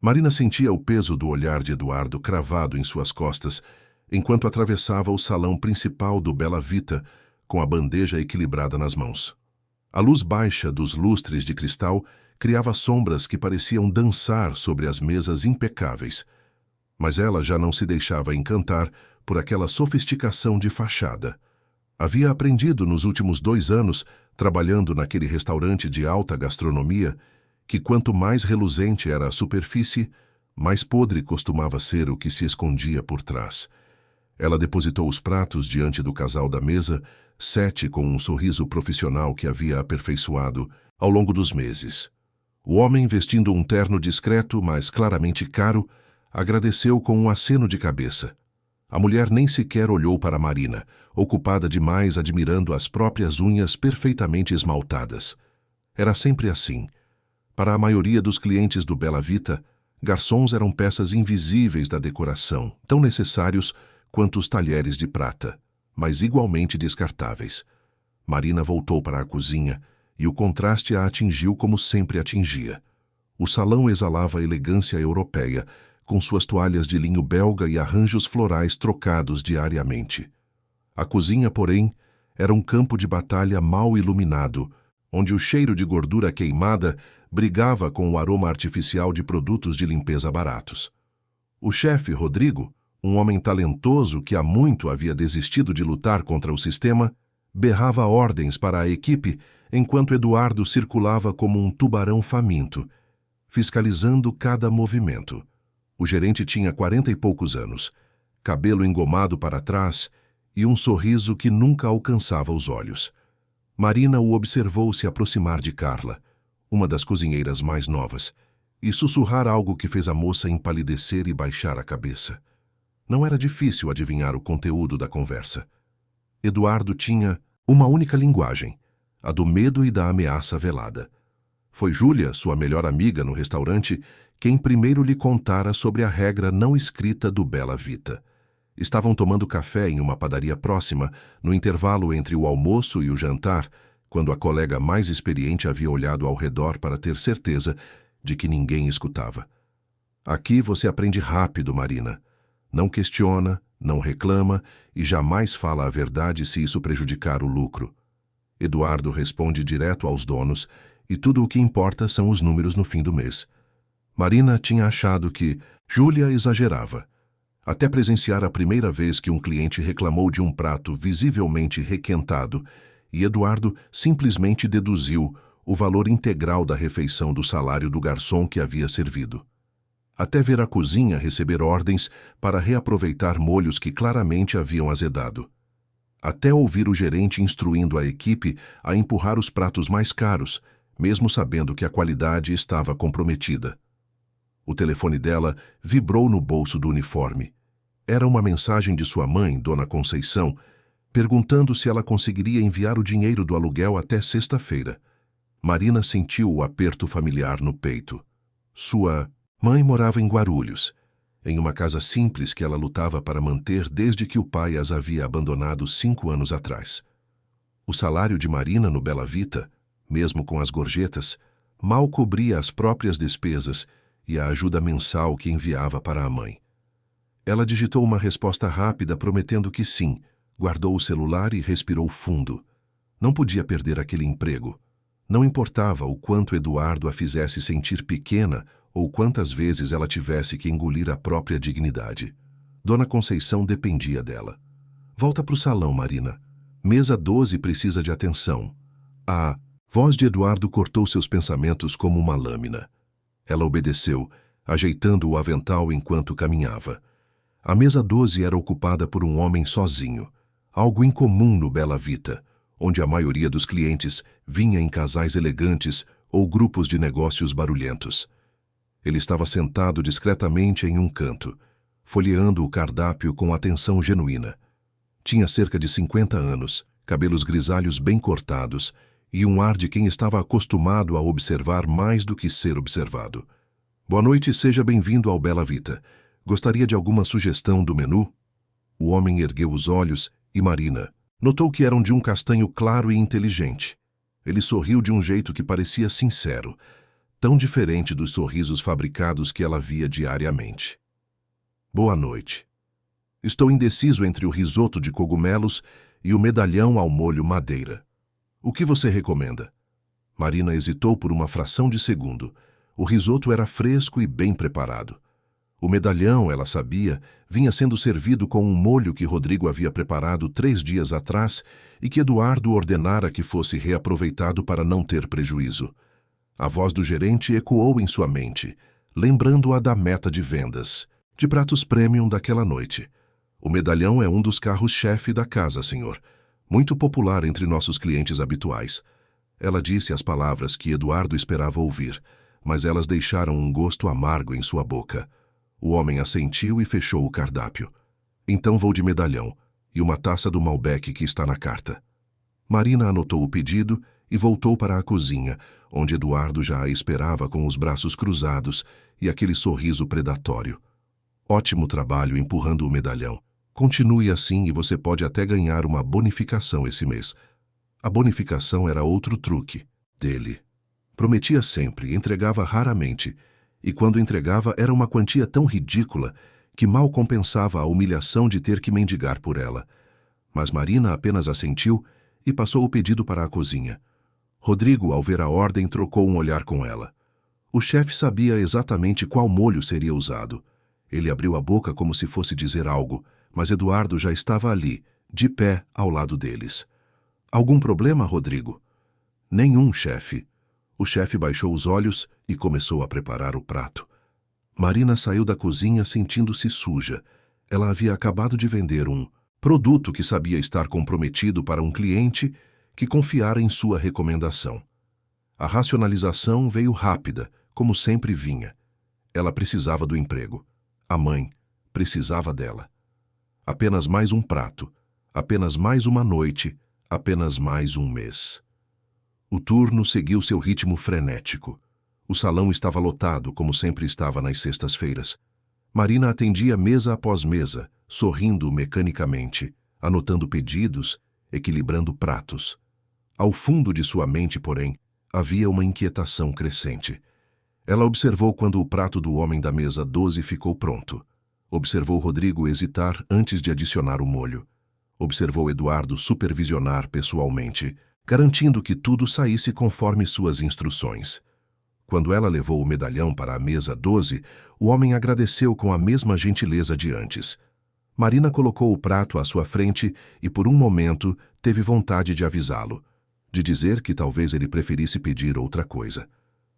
Marina sentia o peso do olhar de Eduardo cravado em suas costas, enquanto atravessava o salão principal do Bela Vita, com a bandeja equilibrada nas mãos. A luz baixa dos lustres de cristal criava sombras que pareciam dançar sobre as mesas impecáveis. Mas ela já não se deixava encantar por aquela sofisticação de fachada. Havia aprendido nos últimos 2 anos, trabalhando naquele restaurante de alta gastronomia, que quanto mais reluzente era a superfície, mais podre costumava ser o que se escondia por trás. Ela depositou os pratos diante do casal da mesa, Sete com um sorriso profissional que havia aperfeiçoado ao longo dos meses. O homem, vestindo um terno discreto, mas claramente caro, agradeceu com um aceno de cabeça. A mulher nem sequer olhou para Marina, ocupada demais admirando as próprias unhas perfeitamente esmaltadas. Era sempre assim. Para a maioria dos clientes do Bela Vita, garçons eram peças invisíveis da decoração, tão necessários quanto os talheres de prata, mas igualmente descartáveis. Marina voltou para a cozinha e o contraste a atingiu como sempre atingia. O salão exalava a elegância europeia, com suas toalhas de linho belga e arranjos florais trocados diariamente. A cozinha, porém, era um campo de batalha mal iluminado, onde o cheiro de gordura queimada brigava com o aroma artificial de produtos de limpeza baratos. O chefe, Rodrigo, um homem talentoso que há muito havia desistido de lutar contra o sistema, berrava ordens para a equipe enquanto Eduardo circulava como um tubarão faminto, fiscalizando cada movimento. O gerente tinha 40 e poucos anos, cabelo engomado para trás e um sorriso que nunca alcançava os olhos. Marina o observou se aproximar de Carla, uma das cozinheiras mais novas, e sussurrar algo que fez a moça empalidecer e baixar a cabeça. Não era difícil adivinhar o conteúdo da conversa. Eduardo tinha uma única linguagem, a do medo e da ameaça velada. Foi Júlia, sua melhor amiga no restaurante, quem primeiro lhe contara sobre a regra não escrita do Bela Vita. Estavam tomando café em uma padaria próxima, no intervalo entre o almoço e o jantar, quando a colega mais experiente havia olhado ao redor para ter certeza de que ninguém escutava. Aqui você aprende rápido, Marina. Não questiona, não reclama e jamais fala a verdade se isso prejudicar o lucro. Eduardo responde direto aos donos e tudo o que importa são os números no fim do mês. Marina tinha achado que Júlia exagerava, até presenciar a primeira vez que um cliente reclamou de um prato visivelmente requentado e Eduardo simplesmente deduziu o valor integral da refeição do salário do garçom que havia servido. Até ver a cozinha receber ordens para reaproveitar molhos que claramente haviam azedado. Até ouvir o gerente instruindo a equipe a empurrar os pratos mais caros, mesmo sabendo que a qualidade estava comprometida. O telefone dela vibrou no bolso do uniforme. Era uma mensagem de sua mãe, Dona Conceição, perguntando se ela conseguiria enviar o dinheiro do aluguel até sexta-feira. Marina sentiu o aperto familiar no peito. Sua mãe morava em Guarulhos, em uma casa simples que ela lutava para manter desde que o pai as havia abandonado 5 anos atrás. O salário de Marina no Bela Vita, mesmo com as gorjetas, mal cobria as próprias despesas e a ajuda mensal que enviava para a mãe. Ela digitou uma resposta rápida prometendo que sim, guardou o celular e respirou fundo. Não podia perder aquele emprego. Não importava o quanto Eduardo a fizesse sentir pequena ou quantas vezes ela tivesse que engolir a própria dignidade. Dona Conceição dependia dela. Volta para o salão, Marina. Mesa 12 precisa de atenção. A voz de Eduardo cortou seus pensamentos como uma lâmina. Ela obedeceu, ajeitando o avental enquanto caminhava. A mesa 12 era ocupada por um homem sozinho, algo incomum no Bela Vita, onde a maioria dos clientes vinha em casais elegantes ou grupos de negócios barulhentos. Ele estava sentado discretamente em um canto, folheando o cardápio com atenção genuína. Tinha cerca de 50 anos, cabelos grisalhos bem cortados e um ar de quem estava acostumado a observar mais do que ser observado. Boa noite e seja bem-vindo ao Bela Vita. Gostaria de alguma sugestão do menu? O homem ergueu os olhos e Marina notou que eram de um castanho claro e inteligente. Ele sorriu de um jeito que parecia sincero. tão diferente dos sorrisos fabricados que ela via diariamente. Boa noite. Estou indeciso entre o risoto de cogumelos e o medalhão ao molho madeira. O que você recomenda? Marina hesitou por uma fração de segundo. O risoto era fresco e bem preparado. O medalhão, ela sabia, vinha sendo servido com um molho que Rodrigo havia preparado 3 dias atrás e que Eduardo ordenara que fosse reaproveitado para não ter prejuízo. A voz do gerente ecoou em sua mente, lembrando-a da meta de vendas, de pratos premium daquela noite. O medalhão é um dos carros-chefe da casa, senhor. Muito popular entre nossos clientes habituais. Ela disse as palavras que Eduardo esperava ouvir, mas elas deixaram um gosto amargo em sua boca. O homem assentiu e fechou o cardápio. Então vou de medalhão e uma taça do Malbec que está na carta. Marina anotou o pedido e voltou para a cozinha, onde Eduardo já a esperava com os braços cruzados e aquele sorriso predatório. Ótimo trabalho empurrando o medalhão. Continue assim e você pode até ganhar uma bonificação esse mês. A bonificação era outro truque dele. Prometia sempre, entregava raramente, e quando entregava era uma quantia tão ridícula que mal compensava a humilhação de ter que mendigar por ela. Mas Marina apenas assentiu e passou o pedido para a cozinha. Rodrigo, ao ver a ordem, trocou um olhar com ela. O chefe sabia exatamente qual molho seria usado. Ele abriu a boca como se fosse dizer algo, mas Eduardo já estava ali, de pé, ao lado deles. Algum problema, Rodrigo? Nenhum, chefe. O chefe baixou os olhos e começou a preparar o prato. Marina saiu da cozinha sentindo-se suja. Ela havia acabado de vender um produto que sabia estar comprometido para um cliente que confiara em sua recomendação. A racionalização veio rápida, como sempre vinha. Ela precisava do emprego. A mãe precisava dela. Apenas mais um prato, apenas mais uma noite, apenas mais um mês. O turno seguiu seu ritmo frenético. O salão estava lotado, como sempre estava nas sextas-feiras. Marina atendia mesa após mesa, sorrindo mecanicamente, anotando pedidos, equilibrando pratos. Ao fundo de sua mente, porém, havia uma inquietação crescente. Ela observou quando o prato do homem da mesa 12 ficou pronto. Observou Rodrigo hesitar antes de adicionar o molho. Observou Eduardo supervisionar pessoalmente, garantindo que tudo saísse conforme suas instruções. Quando ela levou o medalhão para a mesa 12, o homem agradeceu com a mesma gentileza de antes. Marina colocou o prato à sua frente e, por um momento, teve vontade de avisá-lo, de dizer que talvez ele preferisse pedir outra coisa.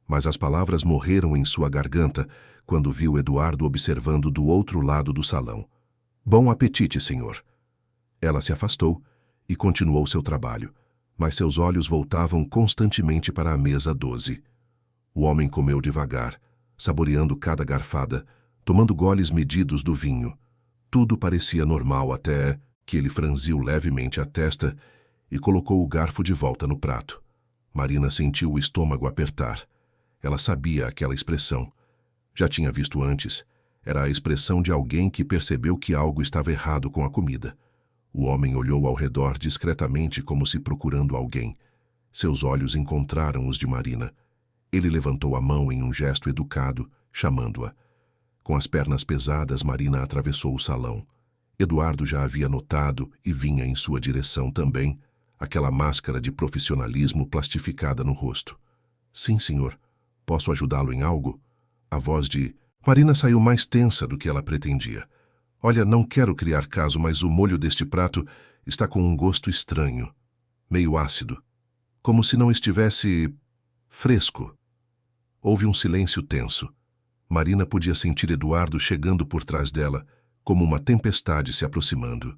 Mas as palavras morreram em sua garganta quando viu Eduardo observando do outro lado do salão. Bom apetite, senhor. Ela se afastou e continuou seu trabalho, mas seus olhos voltavam constantemente para a mesa 12. O homem comeu devagar, saboreando cada garfada, tomando goles medidos do vinho. Tudo parecia normal até que ele franziu levemente a testa e colocou o garfo de volta no prato. Marina sentiu o estômago apertar. Ela sabia aquela expressão. Já tinha visto antes. Era a expressão de alguém que percebeu que algo estava errado com a comida. O homem olhou ao redor discretamente como se procurando alguém. Seus olhos encontraram os de Marina. Ele levantou a mão em um gesto educado, chamando-a. Com as pernas pesadas, Marina atravessou o salão. Eduardo já havia notado e vinha em sua direção também, aquela máscara de profissionalismo plastificada no rosto. Sim, senhor. Posso ajudá-lo em algo? A voz de Marina saiu mais tensa do que ela pretendia. Olha, não quero criar caso, mas o molho deste prato está com um gosto estranho, meio ácido, como se não estivesse fresco. Houve um silêncio tenso. Marina podia sentir Eduardo chegando por trás dela, como uma tempestade se aproximando.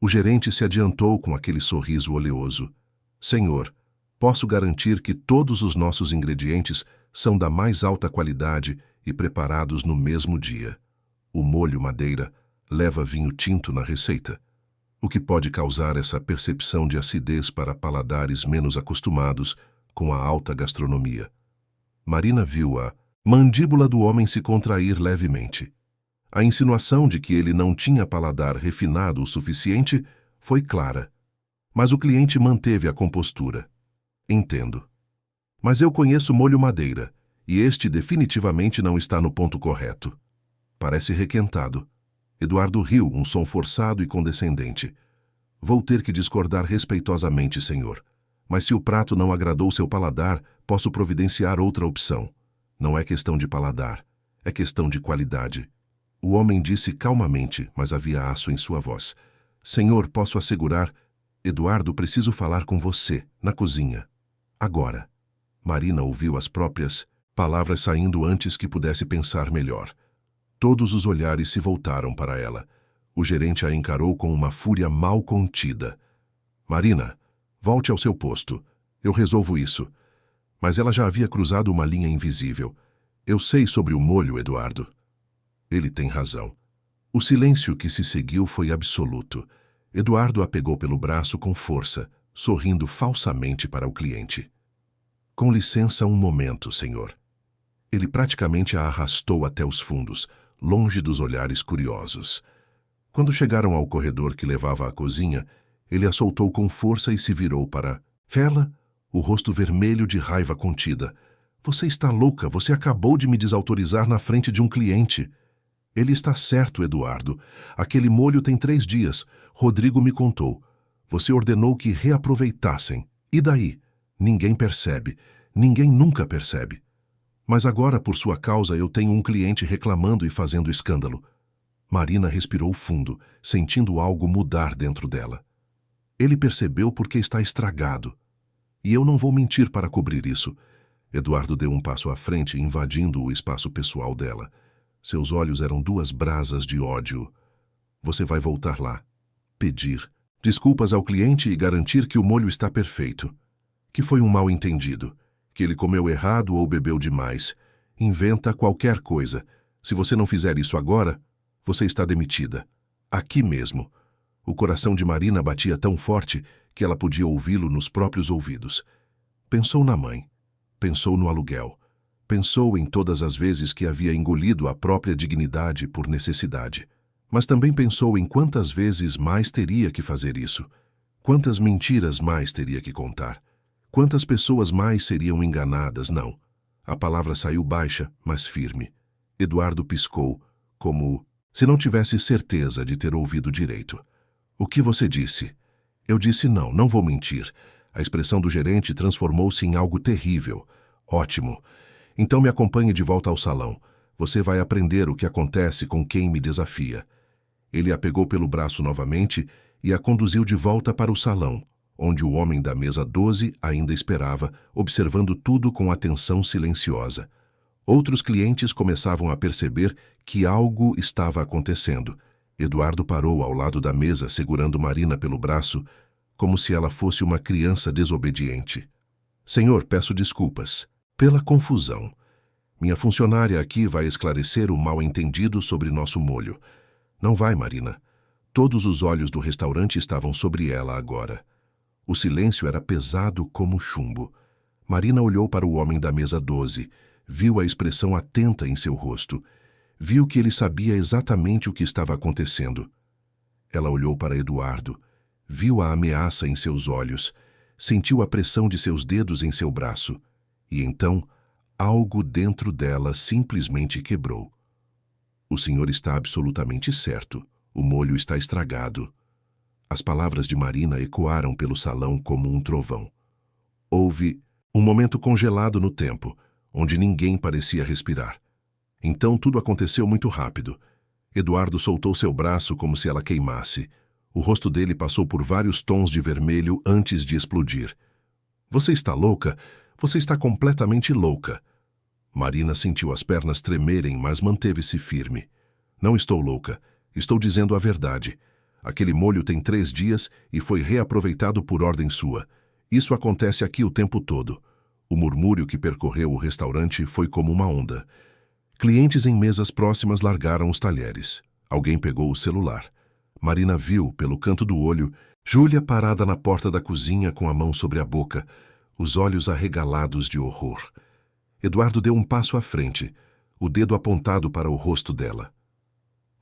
O gerente se adiantou com aquele sorriso oleoso. Senhor, posso garantir que todos os nossos ingredientes são da mais alta qualidade e preparados no mesmo dia. O molho madeira leva vinho tinto na receita, o que pode causar essa percepção de acidez para paladares menos acostumados com a alta gastronomia. Marina viu a mandíbula do homem se contrair levemente. A insinuação de que ele não tinha paladar refinado o suficiente foi clara, mas o cliente manteve a compostura. Entendo. Mas eu conheço molho madeira, E este definitivamente não está no ponto correto. Parece requentado. Eduardo riu, um som forçado e condescendente. Vou ter que discordar respeitosamente, senhor. Mas se o prato não agradou seu paladar, posso providenciar outra opção. Não é questão de paladar, é questão de qualidade. O homem disse calmamente, mas havia aço em sua voz. Senhor, posso assegurar... Eduardo, preciso falar com você, na cozinha. Agora. Marina ouviu as próprias palavras saindo antes que pudesse pensar melhor. Todos os olhares se voltaram para ela. O gerente a encarou com uma fúria mal contida. Marina, volte ao seu posto. Eu resolvo isso. Mas ela já havia cruzado uma linha invisível. Eu sei sobre o molho, Eduardo. Ele tem razão. O silêncio que se seguiu foi absoluto. Eduardo a pegou pelo braço com força, sorrindo falsamente para o cliente. Com licença um momento, senhor. Ele praticamente a arrastou até os fundos, longe dos olhares curiosos. Quando chegaram ao corredor que levava à cozinha, ele a soltou com força e se virou para Fela, o rosto vermelho de raiva contida. Você está louca, você acabou de me desautorizar na frente de um cliente. Ele está certo, Eduardo. Aquele molho tem 3 dias. Rodrigo me contou. Você ordenou que reaproveitassem. E daí? Ninguém percebe. Ninguém nunca percebe. Mas agora, por sua causa, eu tenho um cliente reclamando e fazendo escândalo. Marina respirou fundo, sentindo algo mudar dentro dela. Ele percebeu porque está estragado. E eu não vou mentir para cobrir isso. Eduardo deu um passo à frente, invadindo o espaço pessoal dela. Seus olhos eram 2 brasas de ódio. Você vai voltar lá, pedir desculpas ao cliente e garantir que o molho está perfeito. Que foi um mal-entendido. Que ele comeu errado ou bebeu demais. Inventa qualquer coisa. Se você não fizer isso agora, você está demitida. Aqui mesmo. O coração de Marina batia tão forte que ela podia ouvi-lo nos próprios ouvidos. Pensou na mãe. Pensou no aluguel. Pensou em todas as vezes que havia engolido a própria dignidade por necessidade. Mas também pensou em quantas vezes mais teria que fazer isso. Quantas mentiras mais teria que contar. Quantas pessoas mais seriam enganadas, não. A palavra saiu baixa, mas firme. Eduardo piscou, como se não tivesse certeza de ter ouvido direito. O que você disse? Eu disse não, não vou mentir. A expressão do gerente transformou-se em algo terrível. Ótimo. Então me acompanhe de volta ao salão. Você vai aprender o que acontece com quem me desafia. Ele a pegou pelo braço novamente e a conduziu de volta para o salão, onde o homem da mesa 12 ainda esperava, observando tudo com atenção silenciosa. Outros clientes começavam a perceber que algo estava acontecendo. Eduardo parou ao lado da mesa, segurando Marina pelo braço, como se ela fosse uma criança desobediente. Senhor, peço desculpas. Pela confusão. Minha funcionária aqui vai esclarecer o mal-entendido sobre nosso molho. Não vai, Marina. Todos os olhos do restaurante estavam sobre ela agora. O silêncio era pesado como chumbo. Marina olhou para o homem da mesa 12, viu a expressão atenta em seu rosto, viu que ele sabia exatamente o que estava acontecendo. Ela olhou para Eduardo, viu a ameaça em seus olhos, sentiu a pressão de seus dedos em seu braço. E então, algo dentro dela simplesmente quebrou. O senhor está absolutamente certo. O molho está estragado. As palavras de Marina ecoaram pelo salão como um trovão. Houve um momento congelado no tempo, onde ninguém parecia respirar. Então tudo aconteceu muito rápido. Eduardo soltou seu braço como se ela queimasse. O rosto dele passou por vários tons de vermelho antes de explodir. Você está louca? Você está completamente louca. Marina sentiu as pernas tremerem, mas manteve-se firme. Não estou louca. Estou dizendo a verdade. Aquele molho tem 3 dias e foi reaproveitado por ordem sua. Isso acontece aqui o tempo todo. O murmúrio que percorreu o restaurante foi como uma onda. Clientes em mesas próximas largaram os talheres. Alguém pegou o celular. Marina viu, pelo canto do olho, Júlia parada na porta da cozinha com a mão sobre a boca, os olhos arregalados de horror. Eduardo deu um passo à frente, o dedo apontado para o rosto dela.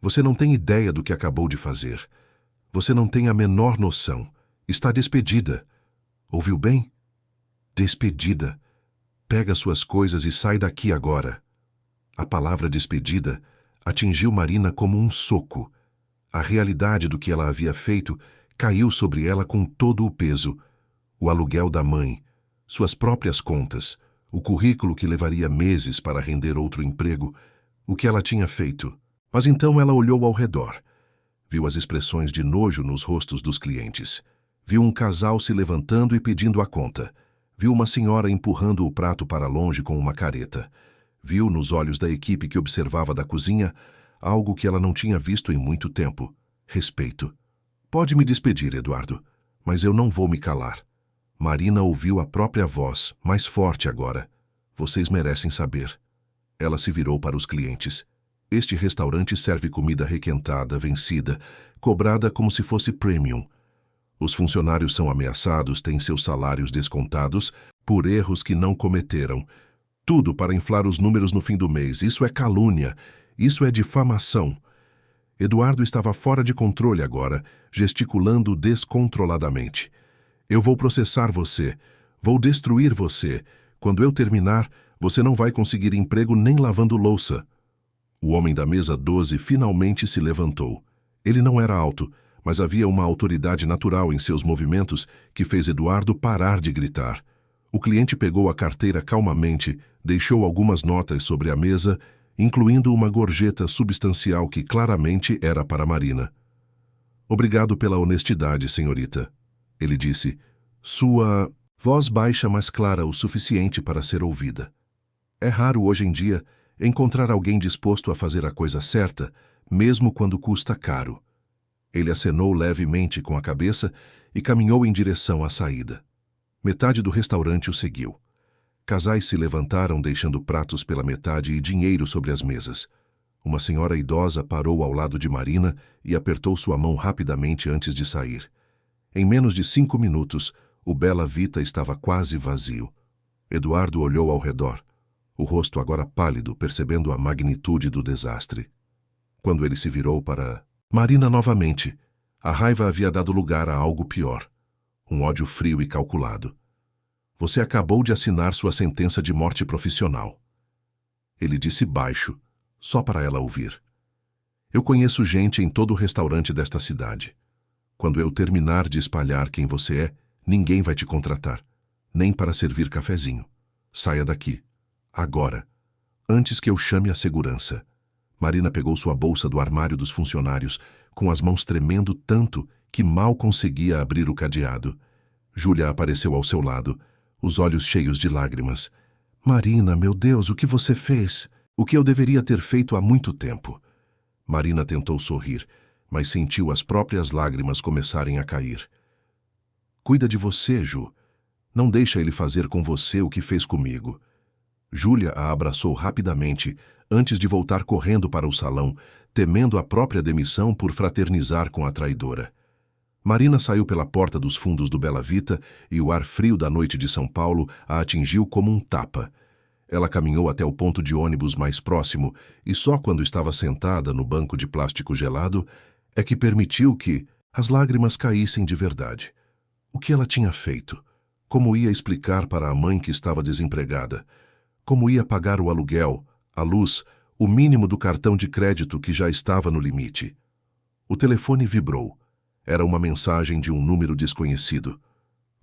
Você não tem ideia do que acabou de fazer. Você não tem a menor noção. Está despedida. Ouviu bem? Despedida. Pega suas coisas e sai daqui agora. A palavra despedida atingiu Marina como um soco. A realidade do que ela havia feito caiu sobre ela com todo o peso. O aluguel da mãe, suas próprias contas, o currículo que levaria meses para render outro emprego, o que ela tinha feito. Mas então ela olhou ao redor. Viu as expressões de nojo nos rostos dos clientes. Viu um casal se levantando e pedindo a conta. Viu uma senhora empurrando o prato para longe com uma careta. Viu nos olhos da equipe que observava da cozinha algo que ela não tinha visto em muito tempo: respeito. Pode me despedir, Eduardo, mas eu não vou me calar. Marina ouviu a própria voz, mais forte agora. Vocês merecem saber. Ela se virou para os clientes. Este restaurante serve comida requentada, vencida, cobrada como se fosse premium. Os funcionários são ameaçados, têm seus salários descontados por erros que não cometeram. Tudo para inflar os números no fim do mês. Isso é calúnia. Isso é difamação. Eduardo estava fora de controle agora, gesticulando descontroladamente. Eu vou processar você. Vou destruir você. Quando eu terminar, você não vai conseguir emprego nem lavando louça. O homem da mesa 12 finalmente se levantou. Ele não era alto, mas havia uma autoridade natural em seus movimentos que fez Eduardo parar de gritar. O cliente pegou a carteira calmamente, deixou algumas notas sobre a mesa, incluindo uma gorjeta substancial que claramente era para Marina. Obrigado pela honestidade, senhorita. Ele disse. Sua voz baixa, mas clara o suficiente para ser ouvida. É raro hoje em dia encontrar alguém disposto a fazer a coisa certa, mesmo quando custa caro. Ele acenou levemente com a cabeça e caminhou em direção à saída. Metade do restaurante o seguiu. Casais se levantaram, deixando pratos pela metade e dinheiro sobre as mesas. Uma senhora idosa parou ao lado de Marina e apertou sua mão rapidamente antes de sair. Em menos de 5 minutos, o Bela Vita estava quase vazio. Eduardo olhou ao redor, o rosto agora pálido, percebendo a magnitude do desastre. Quando ele se virou para Marina novamente, a raiva havia dado lugar a algo pior. Um ódio frio e calculado. Você acabou de assinar sua sentença de morte profissional. Ele disse baixo, só para ela ouvir. Eu conheço gente em todo o restaurante desta cidade. Quando eu terminar de espalhar quem você é, ninguém vai te contratar, nem para servir cafezinho. Saia daqui. Agora. Antes que eu chame a segurança. Marina pegou sua bolsa do armário dos funcionários, com as mãos tremendo tanto que mal conseguia abrir o cadeado. Júlia apareceu ao seu lado, os olhos cheios de lágrimas. Marina, meu Deus, o que você fez? O que eu deveria ter feito há muito tempo. Marina tentou sorrir, mas sentiu as próprias lágrimas começarem a cair. Cuida de você, Ju. Não deixa ele fazer com você o que fez comigo. Júlia a abraçou rapidamente, antes de voltar correndo para o salão, temendo a própria demissão por fraternizar com a traidora. Marina saiu pela porta dos fundos do Bela Vita e o ar frio da noite de São Paulo a atingiu como um tapa. Ela caminhou até o ponto de ônibus mais próximo e só quando estava sentada no banco de plástico gelado é que permitiu que as lágrimas caíssem de verdade. O que ela tinha feito? Como ia explicar para a mãe que estava desempregada? Como ia pagar o aluguel, a luz, o mínimo do cartão de crédito que já estava no limite? O telefone vibrou. Era uma mensagem de um número desconhecido.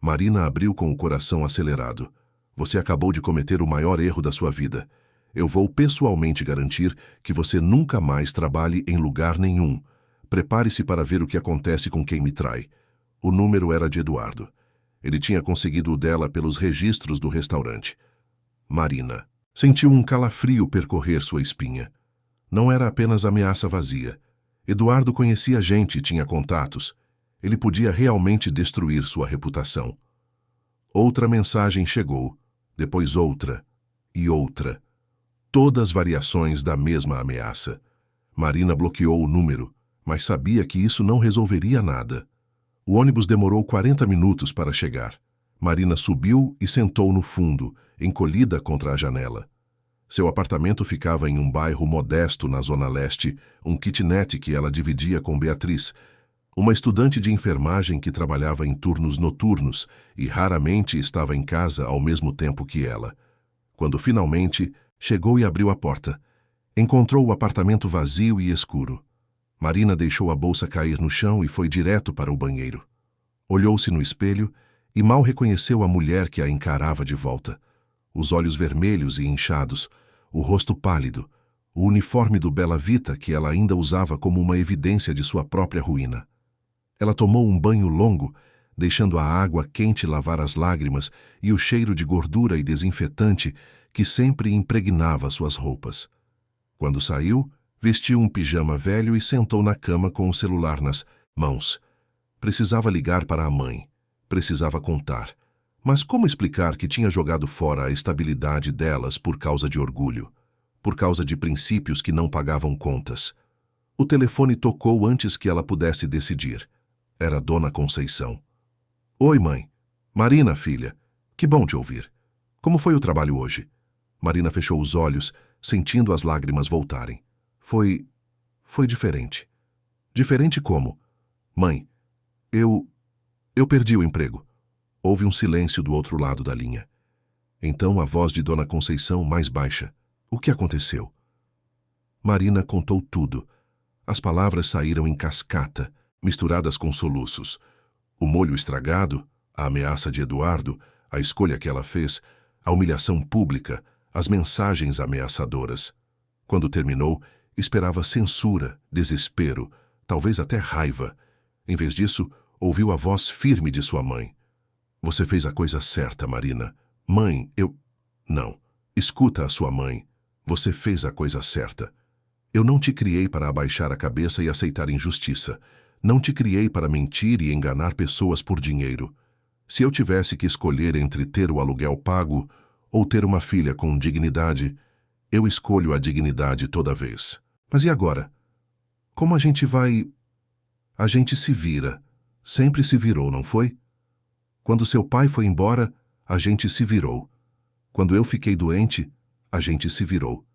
Marina abriu com o coração acelerado. Você acabou de cometer o maior erro da sua vida. Eu vou pessoalmente garantir que você nunca mais trabalhe em lugar nenhum. Prepare-se para ver o que acontece com quem me trai. O número era de Eduardo. Ele tinha conseguido o dela pelos registros do restaurante. Marina sentiu um calafrio percorrer sua espinha. Não era apenas ameaça vazia. Eduardo conhecia gente e tinha contatos. Ele podia realmente destruir sua reputação. Outra mensagem chegou, depois outra e outra. Todas variações da mesma ameaça. Marina bloqueou o número, mas sabia que isso não resolveria nada. O ônibus demorou 40 minutos para chegar. Marina subiu e sentou no fundo, encolhida contra a janela. Seu apartamento ficava em um bairro modesto na Zona Leste, um kitnet que ela dividia com Beatriz, uma estudante de enfermagem que trabalhava em turnos noturnos e raramente estava em casa ao mesmo tempo que ela. Quando finalmente chegou e abriu a porta, encontrou o apartamento vazio e escuro. Marina deixou a bolsa cair no chão e foi direto para o banheiro. Olhou-se no espelho e mal reconheceu a mulher que a encarava de volta. Os olhos vermelhos e inchados, o rosto pálido, o uniforme do Bela Vita que ela ainda usava como uma evidência de sua própria ruína. Ela tomou um banho longo, deixando a água quente lavar as lágrimas e o cheiro de gordura e desinfetante que sempre impregnava suas roupas. Quando saiu, vestiu um pijama velho e sentou na cama com o celular nas mãos. Precisava ligar para a mãe. Precisava contar. Mas como explicar que tinha jogado fora a estabilidade delas por causa de orgulho? Por causa de princípios que não pagavam contas? O telefone tocou antes que ela pudesse decidir. Era Dona Conceição. Oi, mãe. Marina, filha. Que bom te ouvir. Como foi o trabalho hoje? Marina fechou os olhos, sentindo as lágrimas voltarem. Foi diferente. Diferente como? Mãe, eu perdi o emprego. Houve um silêncio do outro lado da linha. Então a voz de Dona Conceição mais baixa. O que aconteceu? Marina contou tudo. As palavras saíram em cascata, misturadas com soluços. O molho estragado, a ameaça de Eduardo, a escolha que ela fez, a humilhação pública, as mensagens ameaçadoras. Quando terminou, esperava censura, desespero, talvez até raiva. Em vez disso, ouviu a voz firme de sua mãe. Você fez a coisa certa, Marina. Mãe, Não. Escuta a sua mãe. Você fez a coisa certa. Eu não te criei para abaixar a cabeça e aceitar injustiça. Não te criei para mentir e enganar pessoas por dinheiro. Se eu tivesse que escolher entre ter o aluguel pago ou ter uma filha com dignidade, eu escolho a dignidade toda vez. Mas e agora? Como a gente vai... A gente se vira. Sempre se virou, não foi? Quando seu pai foi embora, a gente se virou. Quando eu fiquei doente, a gente se virou.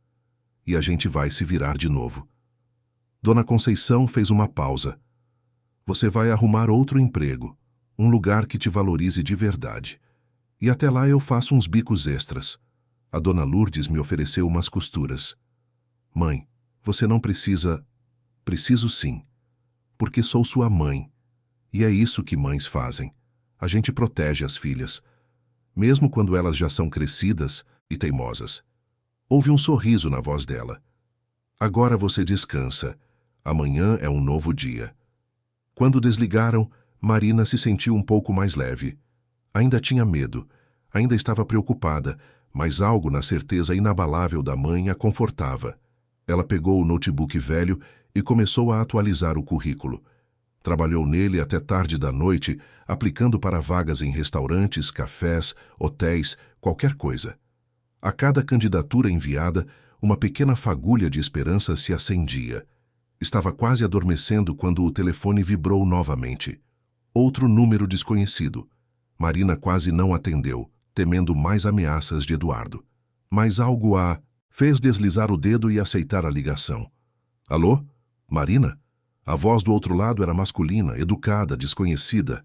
E a gente vai se virar de novo. Dona Conceição fez uma pausa. Você vai arrumar outro emprego, um lugar que te valorize de verdade. E até lá eu faço uns bicos extras. A Dona Lourdes me ofereceu umas costuras. Mãe, você não precisa... Preciso sim. Porque sou sua mãe. E é isso que mães fazem. A gente protege as filhas, mesmo quando elas já são crescidas e teimosas. Houve um sorriso na voz dela. Agora você descansa. Amanhã é um novo dia. Quando desligaram, Marina se sentiu um pouco mais leve. Ainda tinha medo, ainda estava preocupada, mas algo na certeza inabalável da mãe a confortava. Ela pegou o notebook velho e começou a atualizar o currículo. Trabalhou nele até tarde da noite, aplicando para vagas em restaurantes, cafés, hotéis, qualquer coisa. A cada candidatura enviada, uma pequena fagulha de esperança se acendia. Estava quase adormecendo quando o telefone vibrou novamente. Outro número desconhecido. Marina quase não atendeu, temendo mais ameaças de Eduardo. Mas algo a fez deslizar o dedo e aceitar a ligação. Alô? Marina? A voz do outro lado era masculina, educada, desconhecida.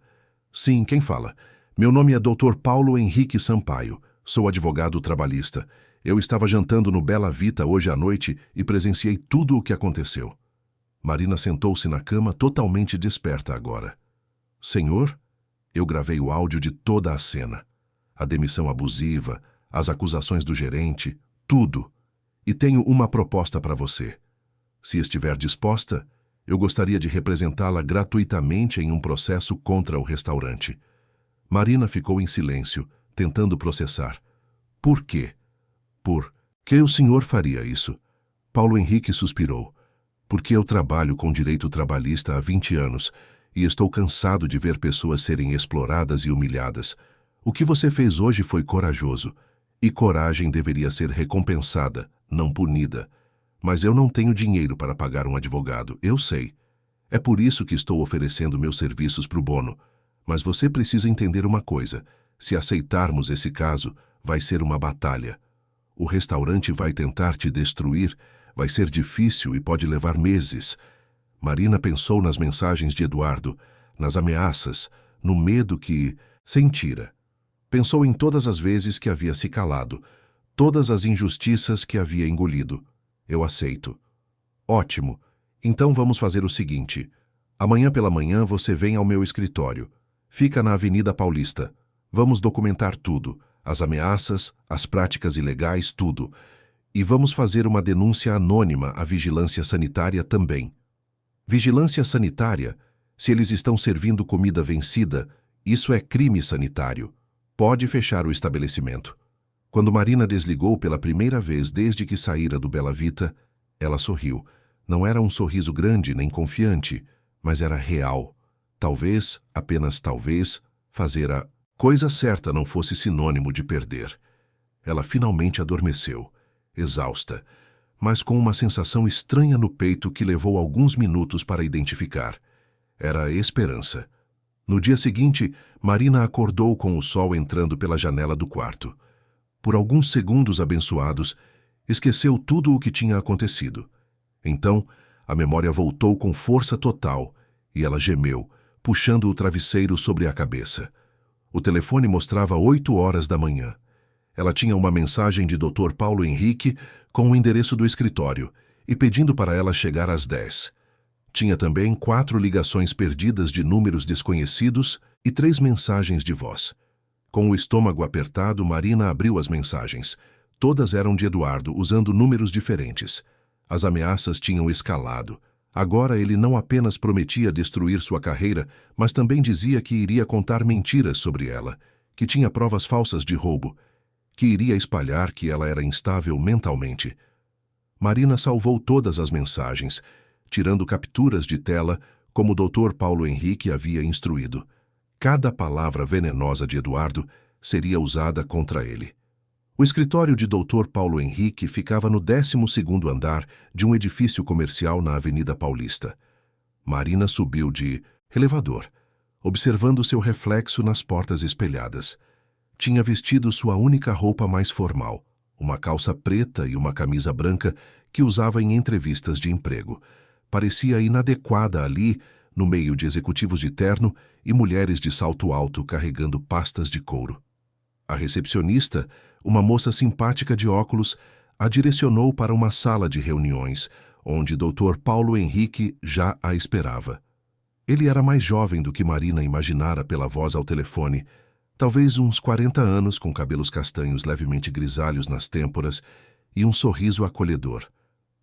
Sim, quem fala? Meu nome é Dr. Paulo Henrique Sampaio. Sou advogado trabalhista. Eu estava jantando no Bela Vita hoje à noite e presenciei tudo o que aconteceu. Marina sentou-se na cama totalmente desperta agora. Senhor, eu gravei o áudio de toda a cena. A demissão abusiva, as acusações do gerente, tudo. E tenho uma proposta para você. Se estiver disposta, eu gostaria de representá-la gratuitamente em um processo contra o restaurante. Marina ficou em silêncio, tentando processar. Por quê? Por que o senhor faria isso? Paulo Henrique suspirou. Porque eu trabalho com direito trabalhista há 20 anos e estou cansado de ver pessoas serem exploradas e humilhadas. O que você fez hoje foi corajoso. E coragem deveria ser recompensada, não punida. Mas eu não tenho dinheiro para pagar um advogado, eu sei. É por isso que estou oferecendo meus serviços pro bono. Mas você precisa entender uma coisa. Se aceitarmos esse caso, vai ser uma batalha. O restaurante vai tentar te destruir, vai ser difícil e pode levar meses. Marina pensou nas mensagens de Eduardo, nas ameaças, no medo que sentira. Pensou em todas as vezes que havia se calado, todas as injustiças que havia engolido. Eu aceito. Ótimo. Então vamos fazer o seguinte. Amanhã pela manhã você vem ao meu escritório. Fica na Avenida Paulista. Vamos documentar tudo. As ameaças, as práticas ilegais, tudo. E vamos fazer uma denúncia anônima à vigilância sanitária também. Vigilância sanitária? Se eles estão servindo comida vencida, isso é crime sanitário. Pode fechar o estabelecimento. Quando Marina desligou pela primeira vez desde que saíra do Bela Vita, ela sorriu. Não era um sorriso grande nem confiante, mas era real. Talvez, apenas talvez, fazer a coisa certa não fosse sinônimo de perder. Ela finalmente adormeceu, exausta, mas com uma sensação estranha no peito que levou alguns minutos para identificar. Era a esperança. No dia seguinte, Marina acordou com o sol entrando pela janela do quarto. Por alguns segundos abençoados, esqueceu tudo o que tinha acontecido. Então, a memória voltou com força total e ela gemeu, puxando o travesseiro sobre a cabeça. O telefone mostrava 8 horas da manhã. Ela tinha uma mensagem de Dr. Paulo Henrique com o endereço do escritório e pedindo para ela chegar às 10. Tinha também 4 ligações perdidas de números desconhecidos e 3 mensagens de voz. Com o estômago apertado, Marina abriu as mensagens. Todas eram de Eduardo, usando números diferentes. As ameaças tinham escalado. Agora ele não apenas prometia destruir sua carreira, mas também dizia que iria contar mentiras sobre ela, que tinha provas falsas de roubo, que iria espalhar que ela era instável mentalmente. Marina salvou todas as mensagens, tirando capturas de tela, como o Dr. Paulo Henrique havia instruído. Cada palavra venenosa de Eduardo seria usada contra ele. O escritório de Dr. Paulo Henrique ficava no 12º andar de um edifício comercial na Avenida Paulista. Marina subiu de elevador, observando seu reflexo nas portas espelhadas. Tinha vestido sua única roupa mais formal, uma calça preta e uma camisa branca que usava em entrevistas de emprego. Parecia inadequada ali, no meio de executivos de terno e mulheres de salto alto carregando pastas de couro. A recepcionista, uma moça simpática de óculos, a direcionou para uma sala de reuniões, onde Dr. Paulo Henrique já a esperava. Ele era mais jovem do que Marina imaginara pela voz ao telefone, talvez uns 40 anos, com cabelos castanhos levemente grisalhos nas têmporas e um sorriso acolhedor.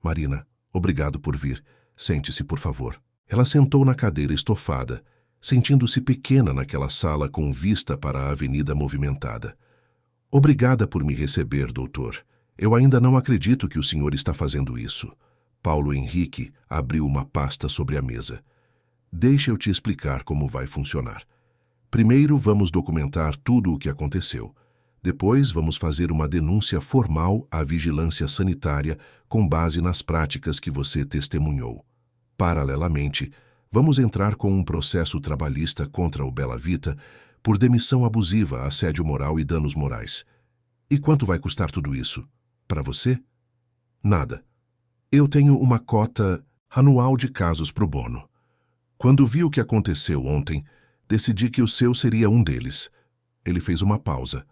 Marina, obrigado por vir. Sente-se, por favor. Ela sentou na cadeira estofada, sentindo-se pequena naquela sala com vista para a avenida movimentada. Obrigada por me receber, doutor. Eu ainda não acredito que o senhor está fazendo isso. Paulo Henrique abriu uma pasta sobre a mesa. Deixa eu te explicar como vai funcionar. Primeiro, vamos documentar tudo o que aconteceu. Depois, vamos fazer uma denúncia formal à vigilância sanitária com base nas práticas que você testemunhou. Paralelamente, vamos entrar com um processo trabalhista contra o Bela Vita por demissão abusiva, assédio moral e danos morais. E quanto vai custar tudo isso? Para você? Nada. Eu tenho uma cota anual de casos pro bono. Quando vi o que aconteceu ontem, decidi que o seu seria um deles. Ele fez uma pausa.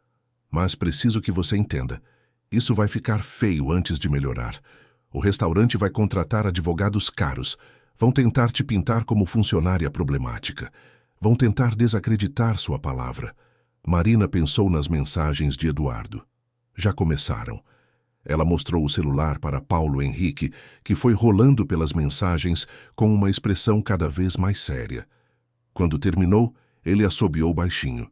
Mas preciso que você entenda. Isso vai ficar feio antes de melhorar. O restaurante vai contratar advogados caros. Vão tentar te pintar como funcionária problemática. Vão tentar desacreditar sua palavra. Marina pensou nas mensagens de Eduardo. Já começaram. Ela mostrou o celular para Paulo Henrique, que foi rolando pelas mensagens com uma expressão cada vez mais séria. Quando terminou, ele assobiou baixinho.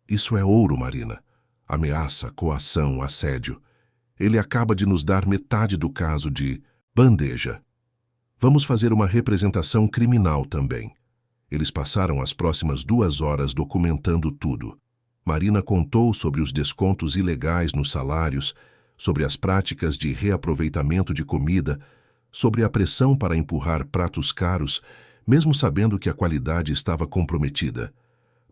Isso é ouro, Marina. Ameaça, coação, assédio. Ele acaba de nos dar metade do caso de bandeja. Vamos fazer uma representação criminal também. Eles passaram as próximas 2 horas documentando tudo. Marina contou sobre os descontos ilegais nos salários, sobre as práticas de reaproveitamento de comida, sobre a pressão para empurrar pratos caros, mesmo sabendo que a qualidade estava comprometida.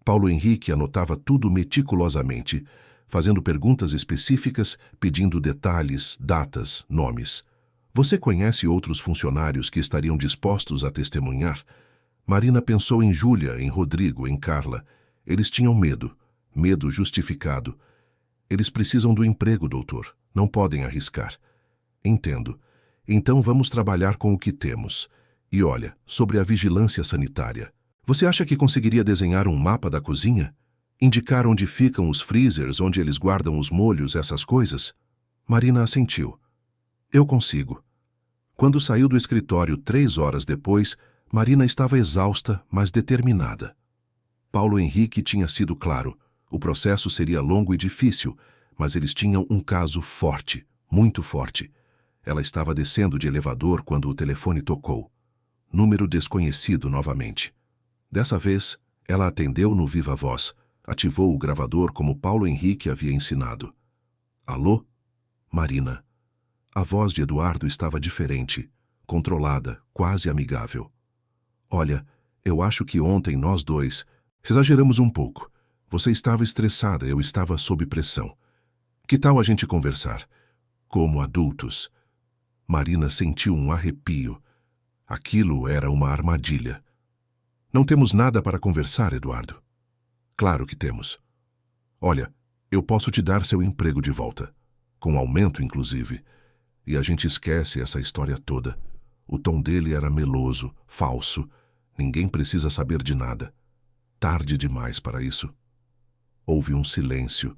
Paulo Henrique anotava tudo meticulosamente, fazendo perguntas específicas, pedindo detalhes, datas, nomes. Você conhece outros funcionários que estariam dispostos a testemunhar? Marina pensou em Júlia, em Rodrigo, em Carla. Eles tinham medo. Medo justificado. Eles precisam do emprego, doutor. Não podem arriscar. Entendo. Então vamos trabalhar com o que temos. E olha, sobre a vigilância sanitária. Você acha que conseguiria desenhar um mapa da cozinha? Indicar onde ficam os freezers, onde eles guardam os molhos, essas coisas? Marina assentiu. Eu consigo. Quando saiu do escritório 3 horas depois, Marina estava exausta, mas determinada. Paulo Henrique tinha sido claro. O processo seria longo e difícil, mas eles tinham um caso forte, muito forte. Ela estava descendo de elevador quando o telefone tocou. Número desconhecido novamente. Dessa vez, ela atendeu no viva voz. Ativou o gravador como Paulo Henrique havia ensinado. Alô? Marina. A voz de Eduardo estava diferente, controlada, quase amigável. Olha, eu acho que ontem nós dois exageramos um pouco. Você estava estressada, eu estava sob pressão. Que tal a gente conversar? Como adultos. Marina sentiu um arrepio. Aquilo era uma armadilha. Não temos nada para conversar, Eduardo. Claro que temos. Olha, eu posso te dar seu emprego de volta. Com aumento, inclusive. E a gente esquece essa história toda. O tom dele era meloso, falso. Ninguém precisa saber de nada. Tarde demais para isso. Houve um silêncio.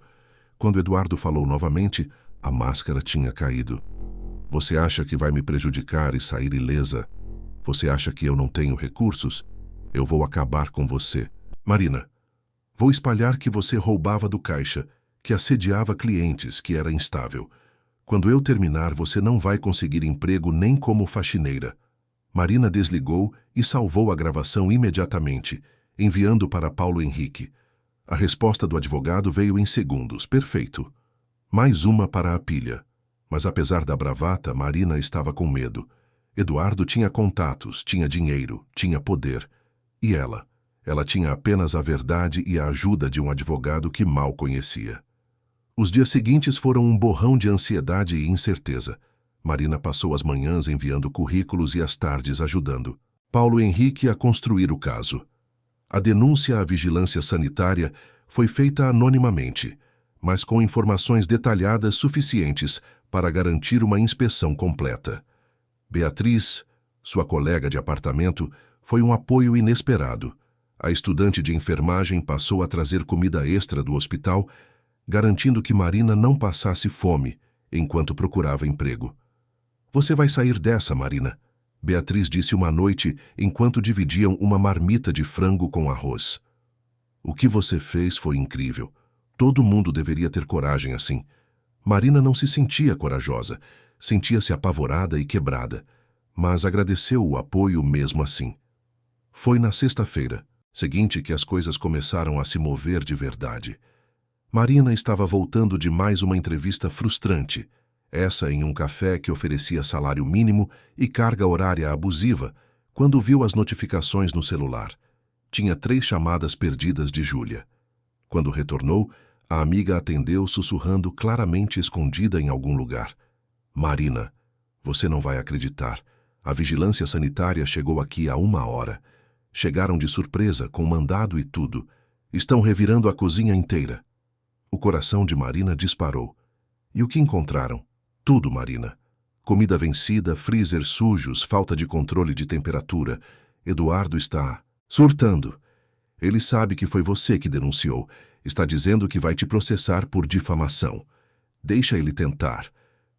Quando Eduardo falou novamente, a máscara tinha caído. Você acha que vai me prejudicar e sair ilesa? Você acha que eu não tenho recursos? Eu vou acabar com você. Marina, vou espalhar que você roubava do caixa, que assediava clientes, que era instável. Quando eu terminar, você não vai conseguir emprego nem como faxineira. Marina desligou e salvou a gravação imediatamente, enviando para Paulo Henrique. A resposta do advogado veio em segundos. Perfeito. Mais uma para a pilha. Mas apesar da bravata, Marina estava com medo. Eduardo tinha contatos, tinha dinheiro, tinha poder. E ela? Ela tinha apenas a verdade e a ajuda de um advogado que mal conhecia. Os dias seguintes foram um borrão de ansiedade e incerteza. Marina passou as manhãs enviando currículos e as tardes ajudando Paulo Henrique a construir o caso. A denúncia à vigilância sanitária foi feita anonimamente, mas com informações detalhadas suficientes para garantir uma inspeção completa. Beatriz, sua colega de apartamento, foi um apoio inesperado. A estudante de enfermagem passou a trazer comida extra do hospital, garantindo que Marina não passasse fome enquanto procurava emprego. Você vai sair dessa, Marina, Beatriz disse uma noite enquanto dividiam uma marmita de frango com arroz. O que você fez foi incrível. Todo mundo deveria ter coragem assim. Marina não se sentia corajosa, sentia-se apavorada e quebrada, mas agradeceu o apoio mesmo assim. Foi na sexta-feira seguinte que as coisas começaram a se mover de verdade. Marina estava voltando de mais uma entrevista frustrante, essa em um café que oferecia salário mínimo e carga horária abusiva, quando viu as notificações no celular. Tinha 3 chamadas perdidas de Júlia. Quando retornou, a amiga atendeu sussurrando claramente escondida em algum lugar. Marina, você não vai acreditar. A vigilância sanitária chegou aqui há 1 hora. Chegaram de surpresa, com mandado e tudo. Estão revirando a cozinha inteira. O coração de Marina disparou. E o que encontraram? Tudo, Marina. Comida vencida, freezer sujos, falta de controle de temperatura. Eduardo está surtando. Ele sabe que foi você que denunciou. Está dizendo que vai te processar por difamação. Deixa ele tentar.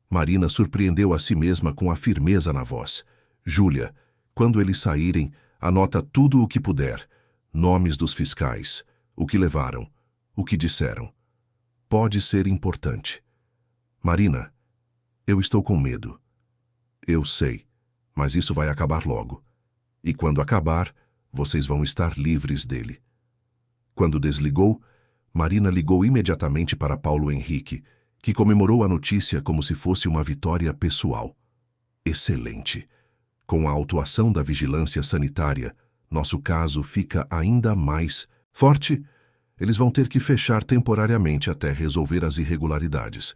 Marina surpreendeu a si mesma com a firmeza na voz. Júlia, quando eles saírem, anota tudo o que puder. Nomes dos fiscais. O que levaram. O que disseram. Pode ser importante. Marina, eu estou com medo. Eu sei, mas isso vai acabar logo. E quando acabar, vocês vão estar livres dele. Quando desligou, Marina ligou imediatamente para Paulo Henrique, que comemorou a notícia como se fosse uma vitória pessoal. Excelente! Com a autuação da vigilância sanitária, nosso caso fica ainda mais forte. Eles vão ter que fechar temporariamente até resolver as irregularidades.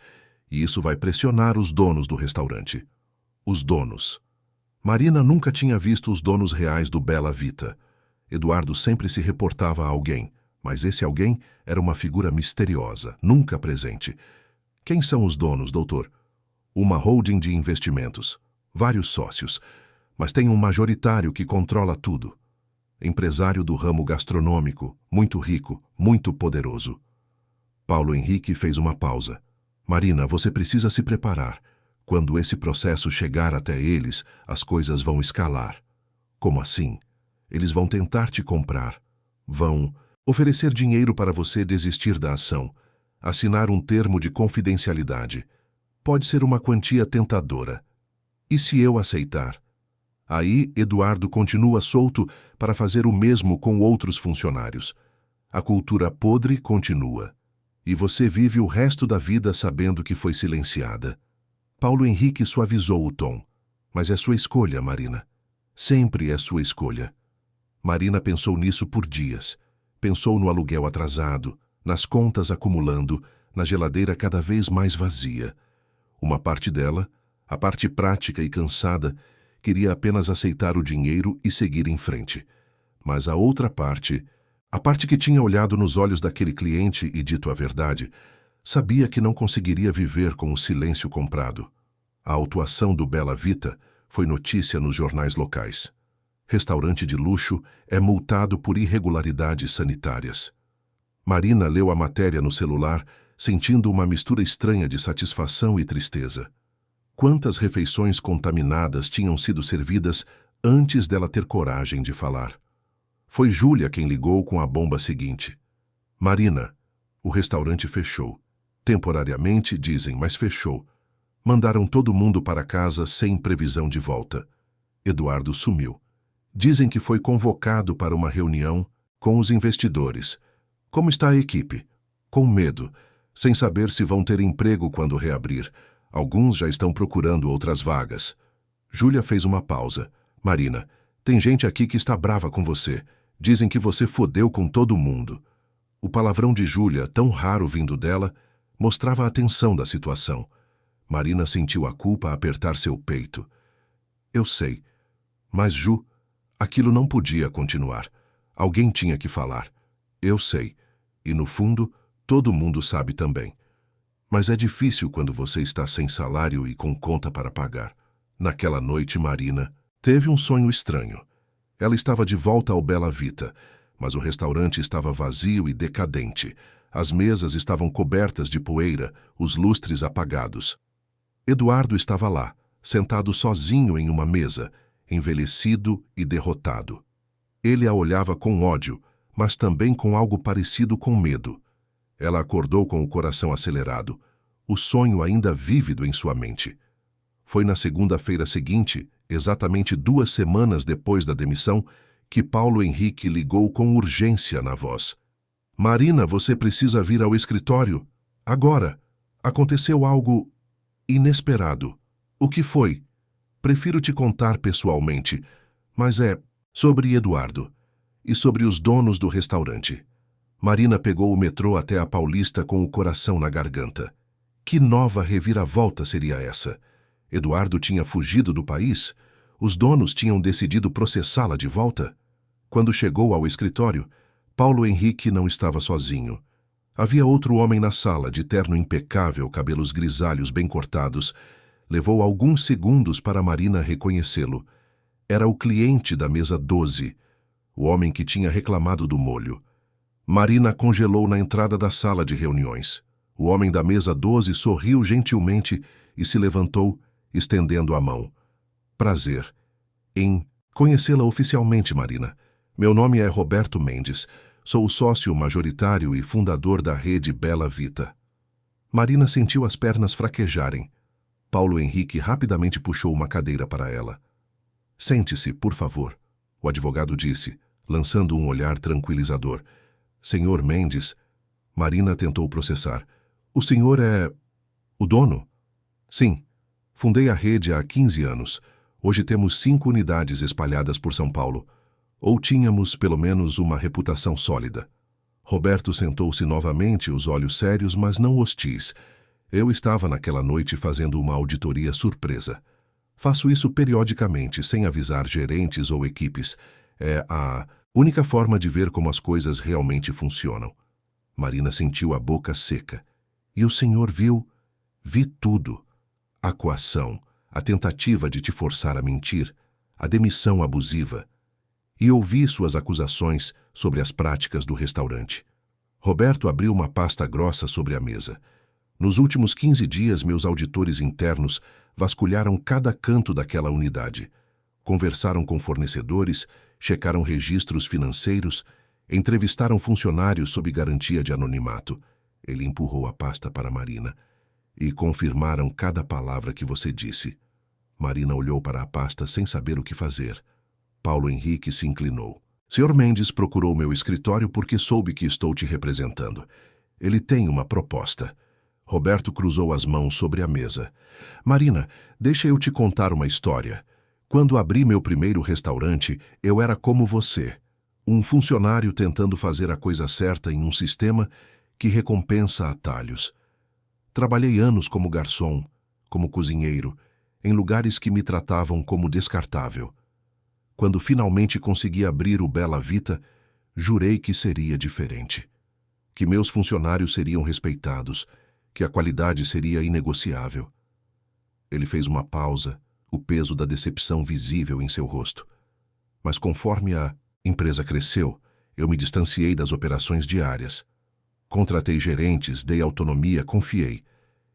E isso vai pressionar os donos do restaurante. Os donos. Marina nunca tinha visto os donos reais do Bela Vita. Eduardo sempre se reportava a alguém, mas esse alguém era uma figura misteriosa, nunca presente. Quem são os donos, doutor? Uma holding de investimentos. Vários sócios. Mas tem um majoritário que controla tudo. Empresário do ramo gastronômico, muito rico, muito poderoso. Paulo Henrique fez uma pausa. Marina, você precisa se preparar. Quando esse processo chegar até eles, as coisas vão escalar. Como assim? Eles vão tentar te comprar. Vão oferecer dinheiro para você desistir da ação. Assinar um termo de confidencialidade. Pode ser uma quantia tentadora. E se eu aceitar? Aí, Eduardo continua solto para fazer o mesmo com outros funcionários. A cultura podre continua. E você vive o resto da vida sabendo que foi silenciada. Paulo Henrique suavizou o tom. Mas é sua escolha, Marina. Sempre é sua escolha. Marina pensou nisso por dias. Pensou no aluguel atrasado, nas contas acumulando, na geladeira cada vez mais vazia. Uma parte dela, a parte prática e cansada, queria apenas aceitar o dinheiro e seguir em frente. Mas a outra parte, a parte que tinha olhado nos olhos daquele cliente e dito a verdade, sabia que não conseguiria viver com o silêncio comprado. A autuação do Bela Vita foi notícia nos jornais locais. Restaurante de luxo é multado por irregularidades sanitárias. Marina leu a matéria no celular, sentindo uma mistura estranha de satisfação e tristeza. Quantas refeições contaminadas tinham sido servidas antes dela ter coragem de falar? Foi Júlia quem ligou com a bomba seguinte. Marina, o restaurante fechou. Temporariamente, dizem, mas fechou. Mandaram todo mundo para casa sem previsão de volta. Eduardo sumiu. Dizem que foi convocado para uma reunião com os investidores. Como está a equipe? Com medo, sem saber se vão ter emprego quando reabrir. Alguns já estão procurando outras vagas. Júlia fez uma pausa. Marina, tem gente aqui que está brava com você. Dizem que você fodeu com todo mundo. O palavrão de Júlia, tão raro vindo dela, mostrava a tensão da situação. Marina sentiu a culpa apertar seu peito. Eu sei. Mas, Ju, aquilo não podia continuar. Alguém tinha que falar. Eu sei. E, no fundo, todo mundo sabe também. Mas é difícil quando você está sem salário e com conta para pagar. Naquela noite, Marina teve um sonho estranho. Ela estava de volta ao Bela Vita, mas o restaurante estava vazio e decadente. As mesas estavam cobertas de poeira, os lustres apagados. Eduardo estava lá, sentado sozinho em uma mesa, envelhecido e derrotado. Ele a olhava com ódio, mas também com algo parecido com medo. Ela acordou com o coração acelerado, o sonho ainda vívido em sua mente. Foi na segunda-feira seguinte, exatamente 2 semanas depois da demissão, que Paulo Henrique ligou com urgência na voz. Marina, você precisa vir ao escritório. Agora. Aconteceu algo inesperado. O que foi? Prefiro te contar pessoalmente, mas é sobre Eduardo e sobre os donos do restaurante. Marina pegou o metrô até a Paulista com o coração na garganta. Que nova reviravolta seria essa? Eduardo tinha fugido do país? Os donos tinham decidido processá-la de volta? Quando chegou ao escritório, Paulo Henrique não estava sozinho. Havia outro homem na sala, de terno impecável, cabelos grisalhos bem cortados. Levou alguns segundos para Marina reconhecê-lo. Era o cliente da mesa 12, o homem que tinha reclamado do molho. Marina congelou na entrada da sala de reuniões. O homem da mesa 12 sorriu gentilmente e se levantou, estendendo a mão. Prazer em conhecê-la oficialmente, Marina. Meu nome é Roberto Mendes. Sou o sócio majoritário e fundador da rede Bela Vita. Marina sentiu as pernas fraquejarem. Paulo Henrique rapidamente puxou uma cadeira para ela. Sente-se, por favor, o advogado disse, lançando um olhar tranquilizador. Senhor Mendes, Marina tentou processar. O senhor é o dono? Sim. Fundei a rede há 15 anos. Hoje temos 5 unidades espalhadas por São Paulo. Ou tínhamos, pelo menos, uma reputação sólida. Roberto sentou-se novamente, os olhos sérios, mas não hostis. Eu estava naquela noite fazendo uma auditoria surpresa. Faço isso periodicamente, sem avisar gerentes ou equipes. É a única forma de ver como as coisas realmente funcionam. Marina sentiu a boca seca. E o senhor viu? Vi tudo. A coação, a tentativa de te forçar a mentir, a demissão abusiva. E ouvi suas acusações sobre as práticas do restaurante. Roberto abriu uma pasta grossa sobre a mesa. Nos últimos 15 dias, meus auditores internos vasculharam cada canto daquela unidade. Conversaram com fornecedores, checaram registros financeiros, entrevistaram funcionários sob garantia de anonimato. Ele empurrou a pasta para Marina. E confirmaram cada palavra que você disse. Marina olhou para a pasta sem saber o que fazer. Paulo Henrique se inclinou. Sr. Mendes procurou meu escritório porque soube que estou te representando. Ele tem uma proposta. Roberto cruzou as mãos sobre a mesa. Marina, deixa eu te contar uma história. Quando abri meu primeiro restaurante, eu era como você. Um funcionário tentando fazer a coisa certa em um sistema que recompensa atalhos. Trabalhei anos como garçom, como cozinheiro, em lugares que me tratavam como descartável. Quando finalmente consegui abrir o Bela Vita, jurei que seria diferente. Que meus funcionários seriam respeitados, que a qualidade seria inegociável. Ele fez uma pausa, o peso da decepção visível em seu rosto. Mas conforme a empresa cresceu, eu me distanciei das operações diárias. Contratei gerentes, dei autonomia, confiei.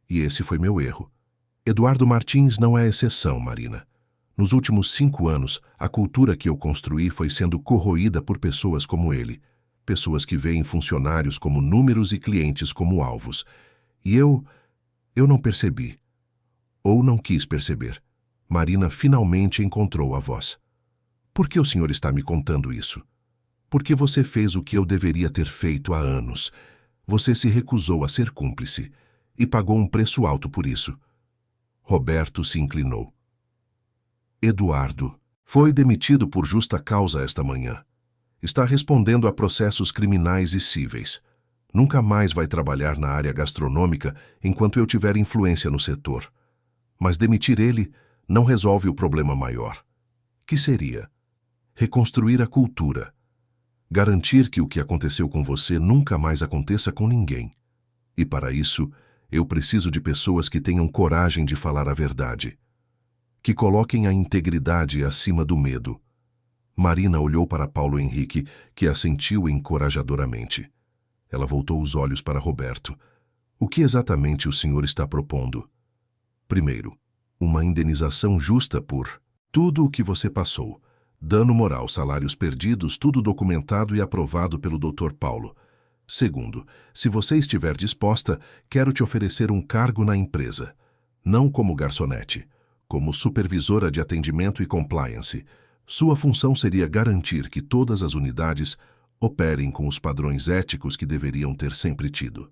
E esse foi meu erro. Eduardo Martins não é exceção, Marina. Nos últimos 5 anos, a cultura que eu construí foi sendo corroída por pessoas como ele. Pessoas que veem funcionários como números e clientes como alvos. E eu não percebi. Ou não quis perceber. Marina finalmente encontrou a voz. Por que o senhor está me contando isso? Porque você fez o que eu deveria ter feito há anos. Você se recusou a ser cúmplice e pagou um preço alto por isso. Roberto se inclinou. Eduardo foi demitido por justa causa esta manhã. Está respondendo a processos criminais e cíveis. Nunca mais vai trabalhar na área gastronômica enquanto eu tiver influência no setor. Mas demitir ele não resolve o problema maior. Que seria? Reconstruir a cultura. Garantir que o que aconteceu com você nunca mais aconteça com ninguém. E para isso, eu preciso de pessoas que tenham coragem de falar a verdade. Que coloquem a integridade acima do medo. Marina olhou para Paulo Henrique, que assentiu encorajadoramente. Ela voltou os olhos para Roberto. O que exatamente o senhor está propondo? Primeiro, uma indenização justa por tudo o que você passou. Dano moral, salários perdidos, tudo documentado e aprovado pelo Dr. Paulo. Segundo, se você estiver disposta, quero te oferecer um cargo na empresa. Não como garçonete, como supervisora de atendimento e compliance. Sua função seria garantir que todas as unidades operem com os padrões éticos que deveriam ter sempre tido.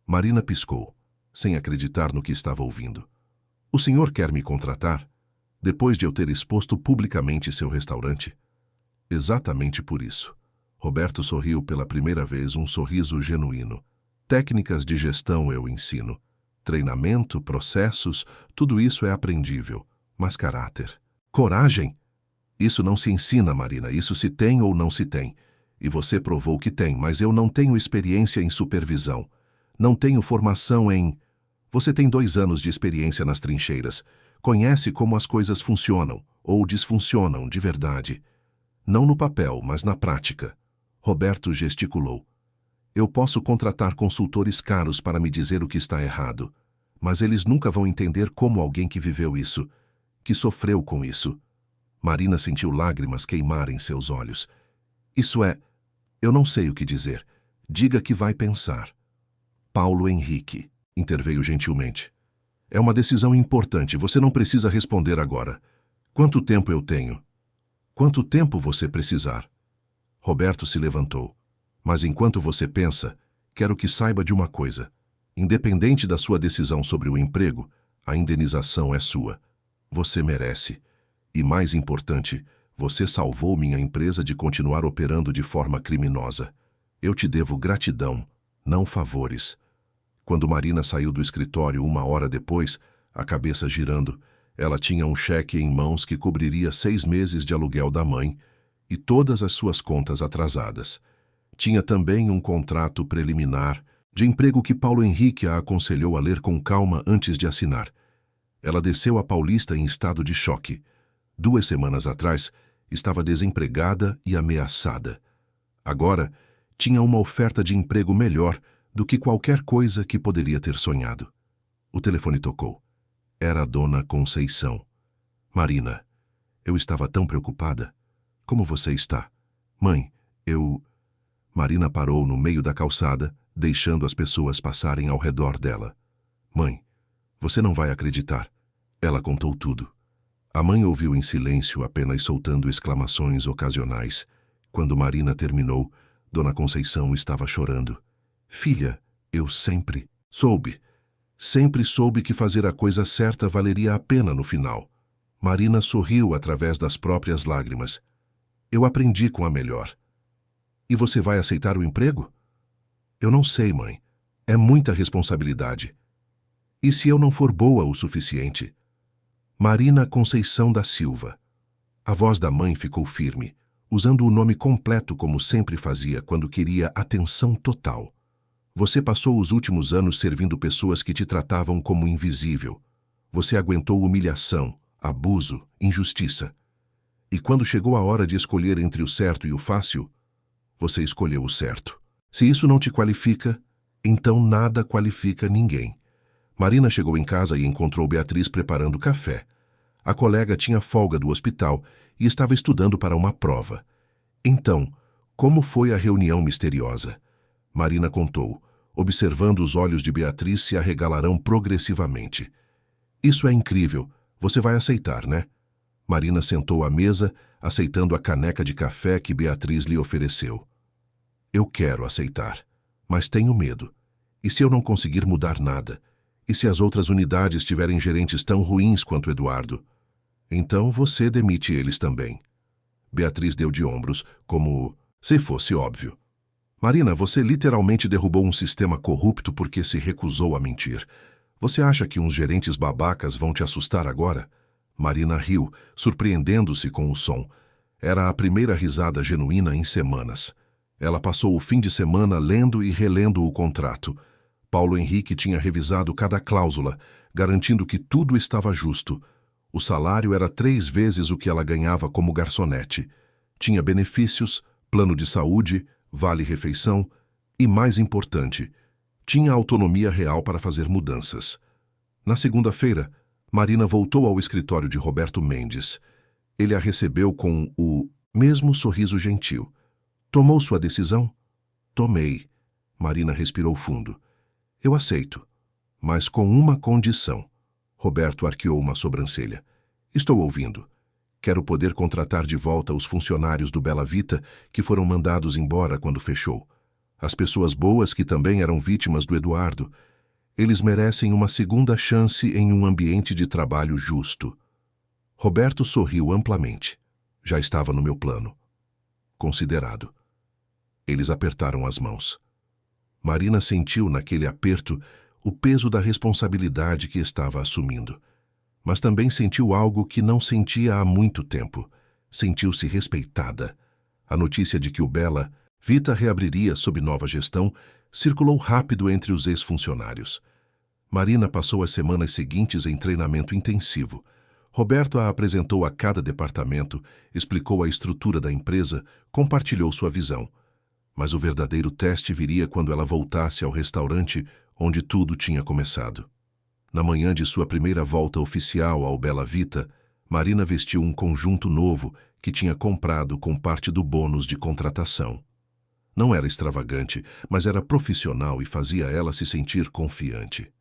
Marina piscou, sem acreditar no que estava ouvindo. O senhor quer me contratar? Depois de eu ter exposto publicamente seu restaurante? Exatamente por isso. Roberto sorriu pela primeira vez, um sorriso genuíno. Técnicas de gestão eu ensino. Treinamento, processos, tudo isso é aprendível. Mas caráter. Coragem? Isso não se ensina, Marina. Isso se tem ou não se tem. E você provou que tem, mas eu não tenho experiência em supervisão. Não tenho formação em... Você tem 2 anos de experiência nas trincheiras. Conhece como as coisas funcionam, ou desfuncionam de verdade. Não no papel, mas na prática. Roberto gesticulou. Eu posso contratar consultores caros para me dizer o que está errado, mas eles nunca vão entender como alguém que viveu isso, que sofreu com isso. Marina sentiu lágrimas queimarem seus olhos. Isso é... Eu não sei o que dizer. Diga que vai pensar. Paulo Henrique interveio gentilmente. É uma decisão importante, você não precisa responder agora. Quanto tempo eu tenho? Quanto tempo você precisar? Roberto se levantou. Mas enquanto você pensa, quero que saiba de uma coisa. Independente da sua decisão sobre o emprego, a indenização é sua. Você merece. E mais importante, você salvou minha empresa de continuar operando de forma criminosa. Eu te devo gratidão, não favores. Quando Marina saiu do escritório 1 hora depois, a cabeça girando, ela tinha um cheque em mãos que cobriria 6 meses de aluguel da mãe e todas as suas contas atrasadas. Tinha também um contrato preliminar de emprego que Paulo Henrique a aconselhou a ler com calma antes de assinar. Ela desceu a Paulista em estado de choque. 2 semanas atrás, estava desempregada e ameaçada. Agora, tinha uma oferta de emprego melhor do que qualquer coisa que poderia ter sonhado. O telefone tocou. Era a dona Conceição. Marina, eu estava tão preocupada. Como você está? Mãe, Marina parou no meio da calçada, deixando as pessoas passarem ao redor dela. Mãe, você não vai acreditar. Ela contou tudo. A mãe ouviu em silêncio, apenas soltando exclamações ocasionais. Quando Marina terminou, Dona Conceição estava chorando. Filha, eu sempre soube que fazer a coisa certa valeria a pena no final. Marina sorriu através das próprias lágrimas. Eu aprendi com a melhor. E você vai aceitar o emprego? Eu não sei, mãe. É muita responsabilidade. E se eu não for boa o suficiente? Marina Conceição da Silva. A voz da mãe ficou firme, usando o nome completo como sempre fazia quando queria atenção total. Você passou os últimos anos servindo pessoas que te tratavam como invisível. Você aguentou humilhação, abuso, injustiça. E quando chegou a hora de escolher entre o certo e o fácil, você escolheu o certo. Se isso não te qualifica, então nada qualifica ninguém. Marina chegou em casa e encontrou Beatriz preparando café. A colega tinha folga do hospital e estava estudando para uma prova. Então, como foi a reunião misteriosa? Marina contou, observando os olhos de Beatriz se arregalarão progressivamente. Isso é incrível. Você vai aceitar, né? Marina sentou à mesa, aceitando a caneca de café que Beatriz lhe ofereceu. Eu quero aceitar, mas tenho medo. E se eu não conseguir mudar nada? E se as outras unidades tiverem gerentes tão ruins quanto Eduardo? Então você demite eles também. Beatriz deu de ombros, como se fosse óbvio. Marina, você literalmente derrubou um sistema corrupto porque se recusou a mentir. Você acha que uns gerentes babacas vão te assustar agora? Marina riu, surpreendendo-se com o som. Era a primeira risada genuína em semanas. Ela passou o fim de semana lendo e relendo o contrato. Paulo Henrique tinha revisado cada cláusula, garantindo que tudo estava justo. O salário era 3 vezes o que ela ganhava como garçonete. Tinha benefícios, plano de saúde, vale-refeição e, mais importante, tinha autonomia real para fazer mudanças. Na segunda-feira, Marina voltou ao escritório de Roberto Mendes. Ele a recebeu com o mesmo sorriso gentil. Tomou sua decisão? Tomei. Marina respirou fundo. Eu aceito, mas com uma condição. Roberto arqueou uma sobrancelha. Estou ouvindo. Quero poder contratar de volta os funcionários do Bela Vita que foram mandados embora quando fechou. As pessoas boas que também eram vítimas do Eduardo. Eles merecem uma segunda chance em um ambiente de trabalho justo. Roberto sorriu amplamente. Já estava no meu plano. Considerado. Eles apertaram as mãos. Marina sentiu naquele aperto o peso da responsabilidade que estava assumindo. Mas também sentiu algo que não sentia há muito tempo. Sentiu-se respeitada. A notícia de que o Bela Vita reabriria sob nova gestão circulou rápido entre os ex-funcionários. Marina passou as semanas seguintes em treinamento intensivo. Roberto a apresentou a cada departamento, explicou a estrutura da empresa, compartilhou sua visão. Mas o verdadeiro teste viria quando ela voltasse ao restaurante onde tudo tinha começado. Na manhã de sua primeira volta oficial ao Bela Vita, Marina vestiu um conjunto novo que tinha comprado com parte do bônus de contratação. Não era extravagante, mas era profissional e fazia ela se sentir confiante.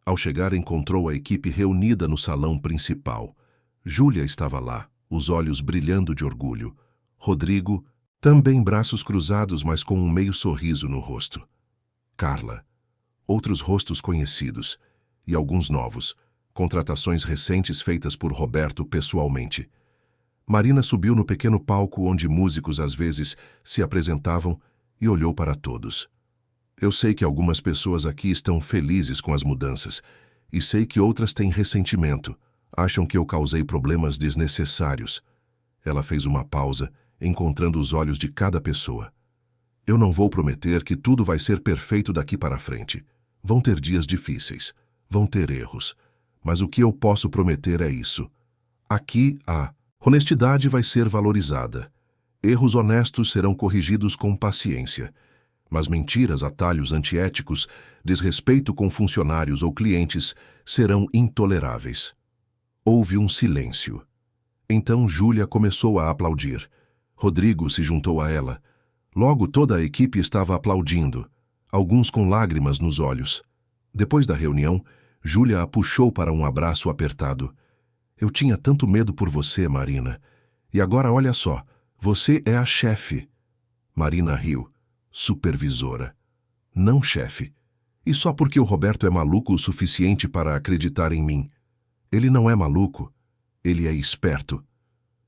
Ao chegar, encontrou a equipe reunida no salão principal. Júlia estava lá, os olhos brilhando de orgulho. Rodrigo, também braços cruzados, mas com um meio sorriso no rosto. Carla, outros rostos conhecidos, e alguns novos, contratações recentes feitas por Roberto pessoalmente. Marina subiu no pequeno palco onde músicos às vezes se apresentavam e olhou para todos. Eu sei que algumas pessoas aqui estão felizes com as mudanças, e sei que outras têm ressentimento, acham que eu causei problemas desnecessários. Ela fez uma pausa, encontrando os olhos de cada pessoa. Eu não vou prometer que tudo vai ser perfeito daqui para frente. Vão ter dias difíceis, vão ter erros. Mas o que eu posso prometer é isso. Aqui, a honestidade vai ser valorizada. Erros honestos serão corrigidos com paciência. Mas mentiras, atalhos antiéticos, desrespeito com funcionários ou clientes serão intoleráveis. Houve um silêncio. Então Júlia começou a aplaudir. Rodrigo se juntou a ela. Logo toda a equipe estava aplaudindo, alguns com lágrimas nos olhos. Depois da reunião, Júlia a puxou para um abraço apertado. Eu tinha tanto medo por você, Marina. E agora olha só, você é a chefe. Marina riu. Supervisora. Não chefe. E só porque o Roberto é maluco o suficiente para acreditar em mim. Ele não é maluco. Ele é esperto.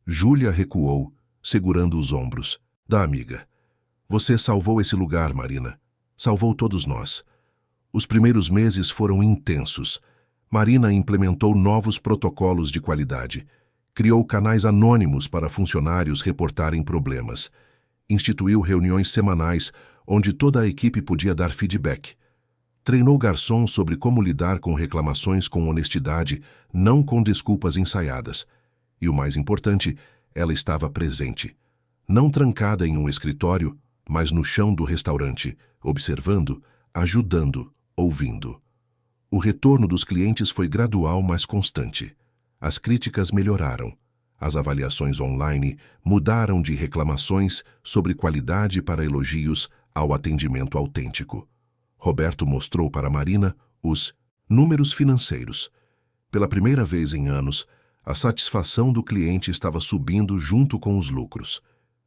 Júlia recuou, segurando os ombros. Da amiga. Você salvou esse lugar, Marina. Salvou todos nós. Os primeiros meses foram intensos. Marina implementou novos protocolos de qualidade. Criou canais anônimos para funcionários reportarem problemas. Instituiu reuniões semanais onde toda a equipe podia dar feedback. Treinou garçons sobre como lidar com reclamações com honestidade, não com desculpas ensaiadas. E o mais importante, ela estava presente. Não trancada em um escritório, mas no chão do restaurante, observando, ajudando, ouvindo. O retorno dos clientes foi gradual, mas constante. As críticas melhoraram. As avaliações online mudaram de reclamações sobre qualidade para elogios ao atendimento autêntico. Roberto mostrou para Marina os números financeiros. Pela primeira vez em anos, a satisfação do cliente estava subindo junto com os lucros.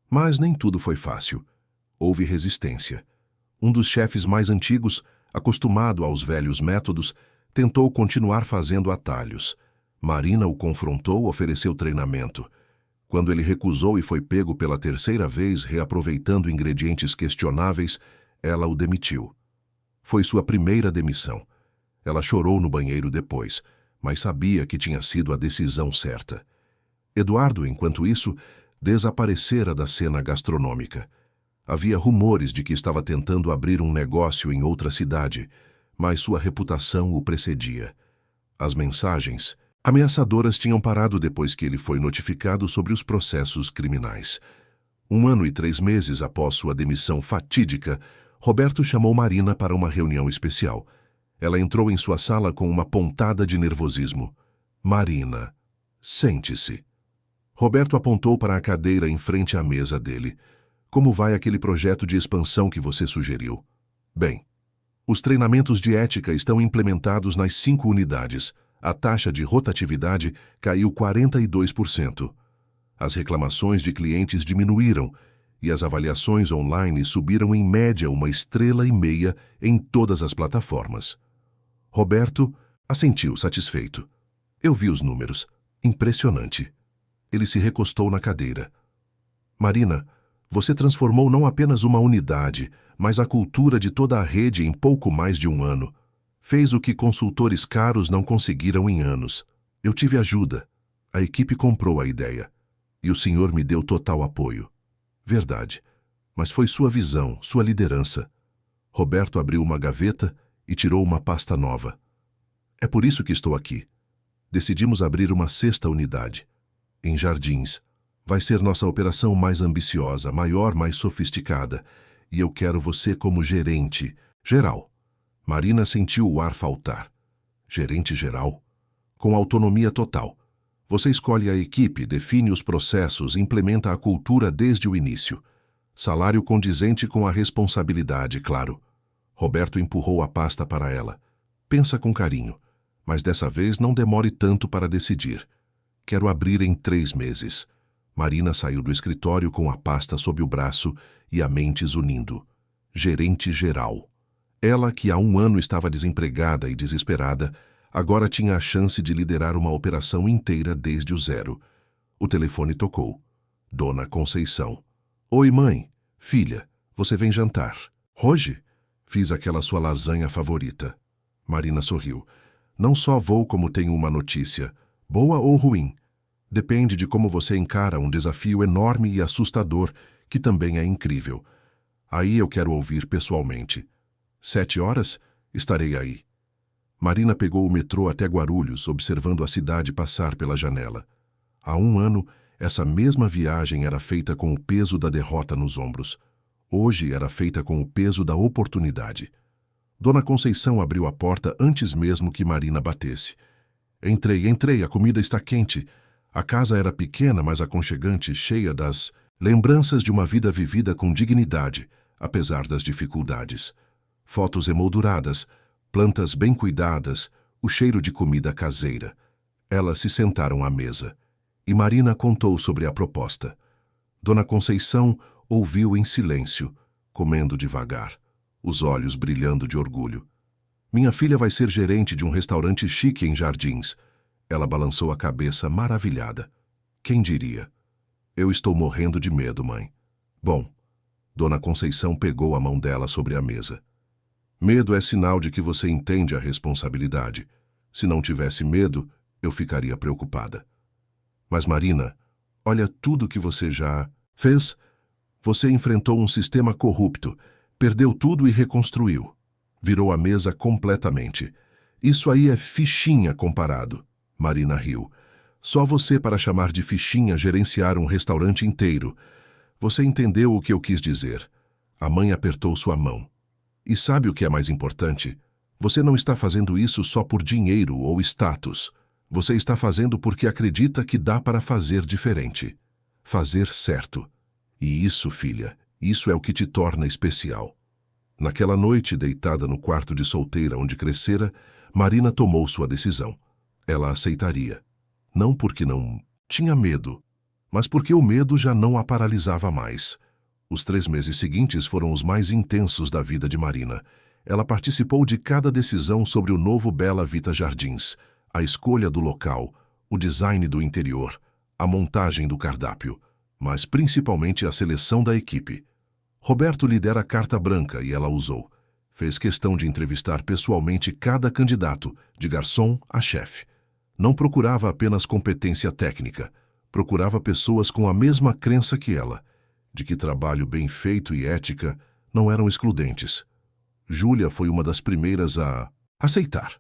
Mas nem tudo foi fácil. Houve resistência. Um dos chefes mais antigos, acostumado aos velhos métodos, tentou continuar fazendo atalhos. Marina o confrontou, ofereceu treinamento. Quando ele recusou e foi pego pela terceira vez reaproveitando ingredientes questionáveis, ela o demitiu. Foi sua primeira demissão. Ela chorou no banheiro depois, mas sabia que tinha sido a decisão certa. Eduardo, enquanto isso, desaparecera da cena gastronômica. Havia rumores de que estava tentando abrir um negócio em outra cidade, mas sua reputação o precedia. As mensagens ameaçadoras tinham parado depois que ele foi notificado sobre os processos criminais. 1 ano e 3 meses após sua demissão fatídica, Roberto chamou Marina para uma reunião especial. Ela entrou em sua sala com uma pontada de nervosismo. Marina, sente-se. Roberto apontou para a cadeira em frente à mesa dele. Como vai aquele projeto de expansão que você sugeriu? Bem, os treinamentos de ética estão implementados nas 5 unidades. A taxa de rotatividade caiu 42%. As reclamações de clientes diminuíram e as avaliações online subiram em média 1,5 estrelas em todas as plataformas. Roberto assentiu satisfeito. Eu vi os números. Impressionante. Ele se recostou na cadeira. Marina, você transformou não apenas uma unidade, mas a cultura de toda a rede em pouco mais de 1 ano. Fez o que consultores caros não conseguiram em anos. Eu tive ajuda. A equipe comprou a ideia. E o senhor me deu total apoio. Verdade. Mas foi sua visão, sua liderança. Roberto abriu uma gaveta e tirou uma pasta nova. É por isso que estou aqui. Decidimos abrir uma 6ª unidade. Em Jardins. Vai ser nossa operação mais ambiciosa, maior, mais sofisticada. E eu quero você como gerente geral. Marina sentiu o ar faltar. Gerente geral? Com autonomia total. Você escolhe a equipe, define os processos, implementa a cultura desde o início. Salário condizente com a responsabilidade, claro. Roberto empurrou a pasta para ela. Pensa com carinho, mas dessa vez não demore tanto para decidir. Quero abrir em 3 meses. Marina saiu do escritório com a pasta sob o braço e a mente zunindo. Gerente geral. Ela, que há 1 ano estava desempregada e desesperada, agora tinha a chance de liderar uma operação inteira desde o zero. O telefone tocou. Dona Conceição. Oi, mãe. Filha, você vem jantar. Hoje? Fiz aquela sua lasanha favorita. Marina sorriu. Não só vou, como tenho uma notícia. Boa ou ruim? Depende de como você encara um desafio enorme e assustador, que também é incrível. Aí eu quero ouvir pessoalmente. 7 horas? Estarei aí. Marina pegou o metrô até Guarulhos, observando a cidade passar pela janela. Há 1 ano, essa mesma viagem era feita com o peso da derrota nos ombros. Hoje era feita com o peso da oportunidade. Dona Conceição abriu a porta antes mesmo que Marina batesse. Entrei, a comida está quente. A casa era pequena, mas aconchegante, cheia das lembranças de uma vida vivida com dignidade, apesar das dificuldades. Fotos emolduradas, plantas bem cuidadas, o cheiro de comida caseira. Elas se sentaram à mesa. E Marina contou sobre a proposta. Dona Conceição ouviu em silêncio, comendo devagar, os olhos brilhando de orgulho. Minha filha vai ser gerente de um restaurante chique em Jardins. Ela balançou a cabeça maravilhada. Quem diria? Eu estou morrendo de medo, mãe. Bom, Dona Conceição pegou a mão dela sobre a mesa. Medo é sinal de que você entende a responsabilidade. Se não tivesse medo, eu ficaria preocupada. Mas Marina, olha tudo que você já fez. Você enfrentou um sistema corrupto, perdeu tudo e reconstruiu. Virou a mesa completamente. Isso aí é fichinha comparado. Marina riu. Só você para chamar de fichinha gerenciar um restaurante inteiro. Você entendeu o que eu quis dizer. A mãe apertou sua mão. E sabe o que é mais importante? Você não está fazendo isso só por dinheiro ou status. Você está fazendo porque acredita que dá para fazer diferente. Fazer certo. E isso, filha, isso é o que te torna especial. Naquela noite, deitada no quarto de solteira onde crescera, Marina tomou sua decisão. Ela aceitaria. Não porque não tinha medo, mas porque o medo já não a paralisava mais. Os 3 meses seguintes foram os mais intensos da vida de Marina. Ela participou de cada decisão sobre o novo Bela Vita Jardins, a escolha do local, o design do interior, a montagem do cardápio, mas principalmente a seleção da equipe. Roberto lhe dera carta branca e ela usou. Fez questão de entrevistar pessoalmente cada candidato, de garçom a chefe. Não procurava apenas competência técnica, procurava pessoas com a mesma crença que ela, de que trabalho bem feito e ética não eram excludentes. Júlia foi uma das primeiras a aceitar.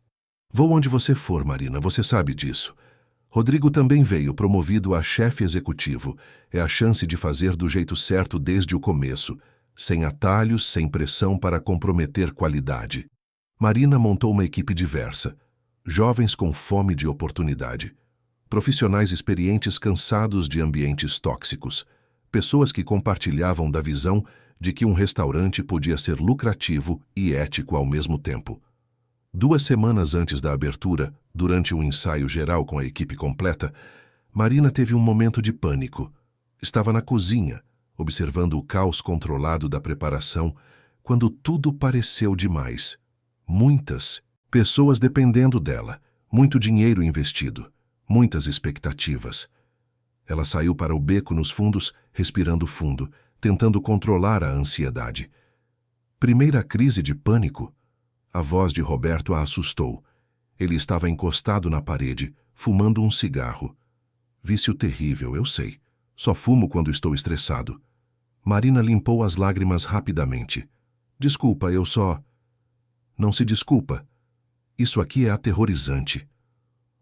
Vou onde você for, Marina, você sabe disso. Rodrigo também veio, promovido a chefe executivo. É a chance de fazer do jeito certo desde o começo, sem atalhos, sem pressão para comprometer qualidade. Marina montou uma equipe diversa. Jovens com fome de oportunidade. Profissionais experientes cansados de ambientes tóxicos. Pessoas que compartilhavam da visão de que um restaurante podia ser lucrativo e ético ao mesmo tempo. 2 semanas antes da abertura, durante um ensaio geral com a equipe completa, Marina teve um momento de pânico. Estava na cozinha, observando o caos controlado da preparação, quando tudo pareceu demais. Muitas pessoas dependendo dela, muito dinheiro investido, muitas expectativas. Ela saiu para o beco nos fundos, respirando fundo, tentando controlar a ansiedade. Primeira crise de pânico. A voz de Roberto a assustou. Ele estava encostado na parede, fumando um cigarro. Vício terrível, eu sei. Só fumo quando estou estressado. Marina limpou as lágrimas rapidamente. Desculpa, eu só... Não se desculpa. Isso aqui é aterrorizante.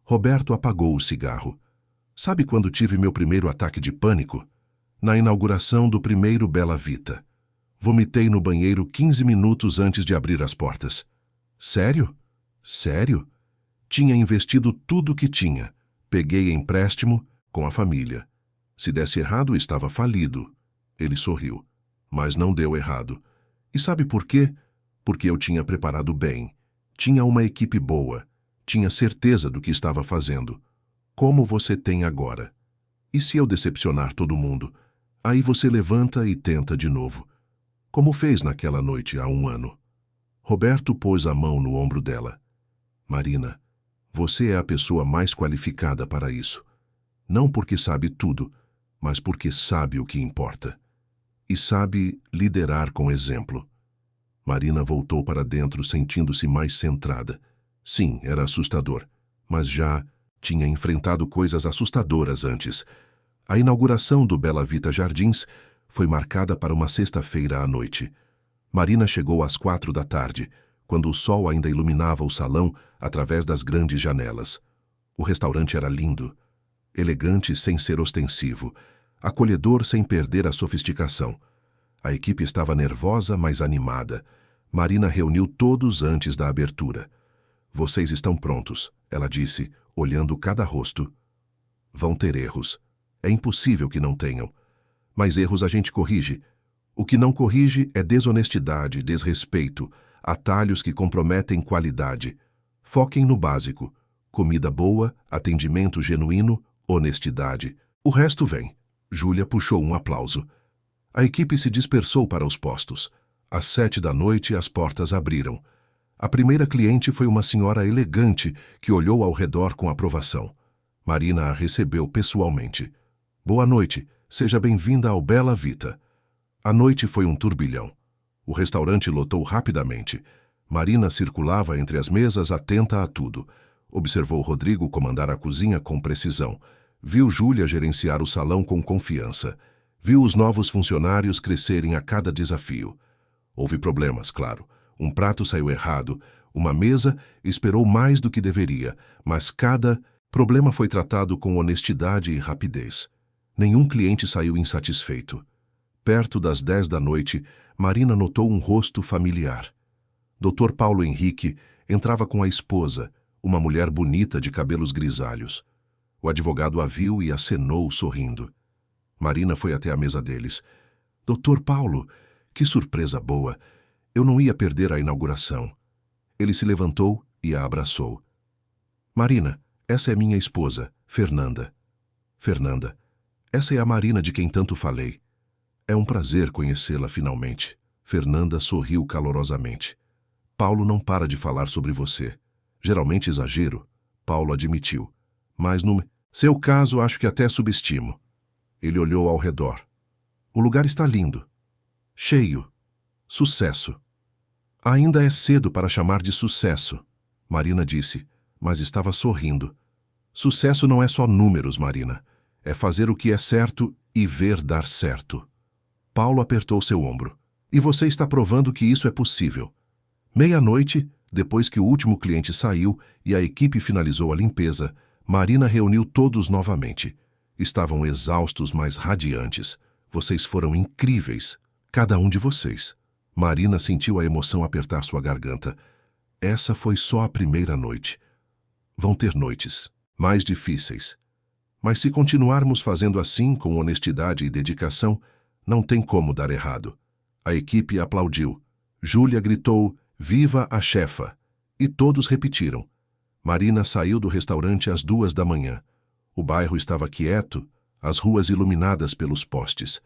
Roberto apagou o cigarro. Sabe quando tive meu primeiro ataque de pânico? Na inauguração do primeiro Bela Vita. Vomitei no banheiro 15 minutos antes de abrir as portas. Sério? Sério? Tinha investido tudo que tinha. Peguei empréstimo com a família. Se desse errado, estava falido. Ele sorriu. Mas não deu errado. E sabe por quê? Porque eu tinha preparado bem. Tinha uma equipe boa. Tinha certeza do que estava fazendo. Como você tem agora. E se eu decepcionar todo mundo? Aí você levanta e tenta de novo. Como fez naquela noite há 1 ano. Roberto pôs a mão no ombro dela. Marina, você é a pessoa mais qualificada para isso. Não porque sabe tudo, mas porque sabe o que importa. E sabe liderar com exemplo. Marina voltou para dentro, sentindo-se mais centrada. Sim, era assustador, mas já tinha enfrentado coisas assustadoras antes. A inauguração do Bela Vita Jardins foi marcada para uma sexta-feira à noite. Marina chegou às 4 da tarde, quando o sol ainda iluminava o salão através das grandes janelas. O restaurante era lindo, elegante sem ser ostensivo, acolhedor sem perder a sofisticação. A equipe estava nervosa, mas animada. Marina reuniu todos antes da abertura. "Vocês estão prontos", ela disse, olhando cada rosto. "Vão ter erros. É impossível que não tenham. Mas erros a gente corrige. O que não corrige é desonestidade, desrespeito, atalhos que comprometem qualidade. Foquem no básico. Comida boa, atendimento genuíno, honestidade. O resto vem." Júlia puxou um aplauso. A equipe se dispersou para os postos. Às 7 da noite, as portas abriram. A primeira cliente foi uma senhora elegante que olhou ao redor com aprovação. Marina a recebeu pessoalmente. "Boa noite. Seja bem-vinda ao Bela Vita." A noite foi um turbilhão. O restaurante lotou rapidamente. Marina circulava entre as mesas, atenta a tudo. Observou Rodrigo comandar a cozinha com precisão. Viu Júlia gerenciar o salão com confiança. Viu os novos funcionários crescerem a cada desafio. Houve problemas, claro. Um prato saiu errado. Uma mesa esperou mais do que deveria, mas cada problema foi tratado com honestidade e rapidez. Nenhum cliente saiu insatisfeito. Perto das 10 da noite, Marina notou um rosto familiar. Dr. Paulo Henrique entrava com a esposa, uma mulher bonita de cabelos grisalhos. O advogado a viu e acenou sorrindo. Marina foi até a mesa deles. "Dr. Paulo, que surpresa boa! Eu não ia perder a inauguração." Ele se levantou e a abraçou. "Marina, essa é minha esposa, Fernanda." "Fernanda, essa é a Marina de quem tanto falei. É um prazer conhecê-la finalmente." Fernanda sorriu calorosamente. "Paulo não para de falar sobre você. Geralmente exagero", Paulo admitiu. "Mas no seu caso acho que até subestimo." Ele olhou ao redor. "O lugar está lindo. Cheio. Sucesso." "Ainda é cedo para chamar de sucesso", Marina disse, mas estava sorrindo. "Sucesso não é só números, Marina. É fazer o que é certo e ver dar certo." Paulo apertou seu ombro. "E você está provando que isso é possível." 30h, depois que o último cliente saiu e a equipe finalizou a limpeza, Marina reuniu todos novamente. Estavam exaustos, mas radiantes. "Vocês foram incríveis. Cada um de vocês." Marina sentiu a emoção apertar sua garganta. Essa foi só a primeira noite. Vão ter noites mais difíceis. Mas se continuarmos fazendo assim, com honestidade e dedicação, não tem como dar errado. A equipe aplaudiu. Júlia gritou, "Viva a chefa!" E todos repetiram. Marina saiu do restaurante às 2 da manhã. O bairro estava quieto, as ruas iluminadas pelos postes.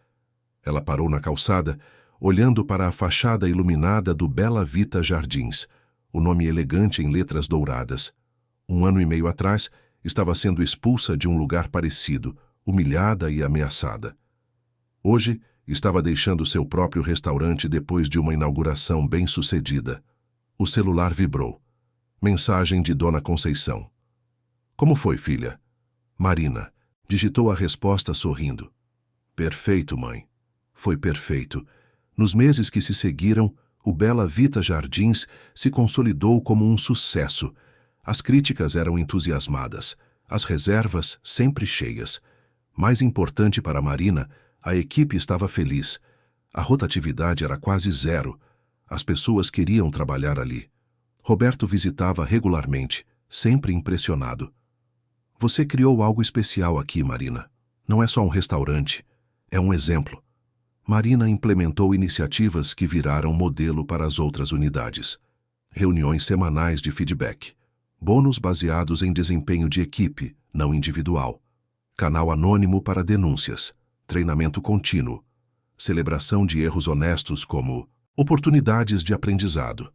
Ela parou na calçada, olhando para a fachada iluminada do Bela Vita Jardins, o nome elegante em letras douradas. 1 ano e meio atrás, estava sendo expulsa de um lugar parecido, humilhada e ameaçada. Hoje, estava deixando seu próprio restaurante depois de uma inauguração bem-sucedida. O celular vibrou. Mensagem de Dona Conceição. "Como foi, filha?" Marina digitou a resposta sorrindo. "Perfeito, mãe." Foi perfeito. Nos meses que se seguiram, o Bela Vita Jardins se consolidou como um sucesso. As críticas eram entusiasmadas, as reservas sempre cheias. Mais importante para Marina, a equipe estava feliz. A rotatividade era quase zero. As pessoas queriam trabalhar ali. Roberto visitava regularmente, sempre impressionado. "Você criou algo especial aqui, Marina. Não é só um restaurante, é um exemplo." Marina implementou iniciativas que viraram modelo para as outras unidades. Reuniões semanais de feedback. Bônus baseados em desempenho de equipe, não individual. Canal anônimo para denúncias. Treinamento contínuo. Celebração de erros honestos como oportunidades de aprendizado.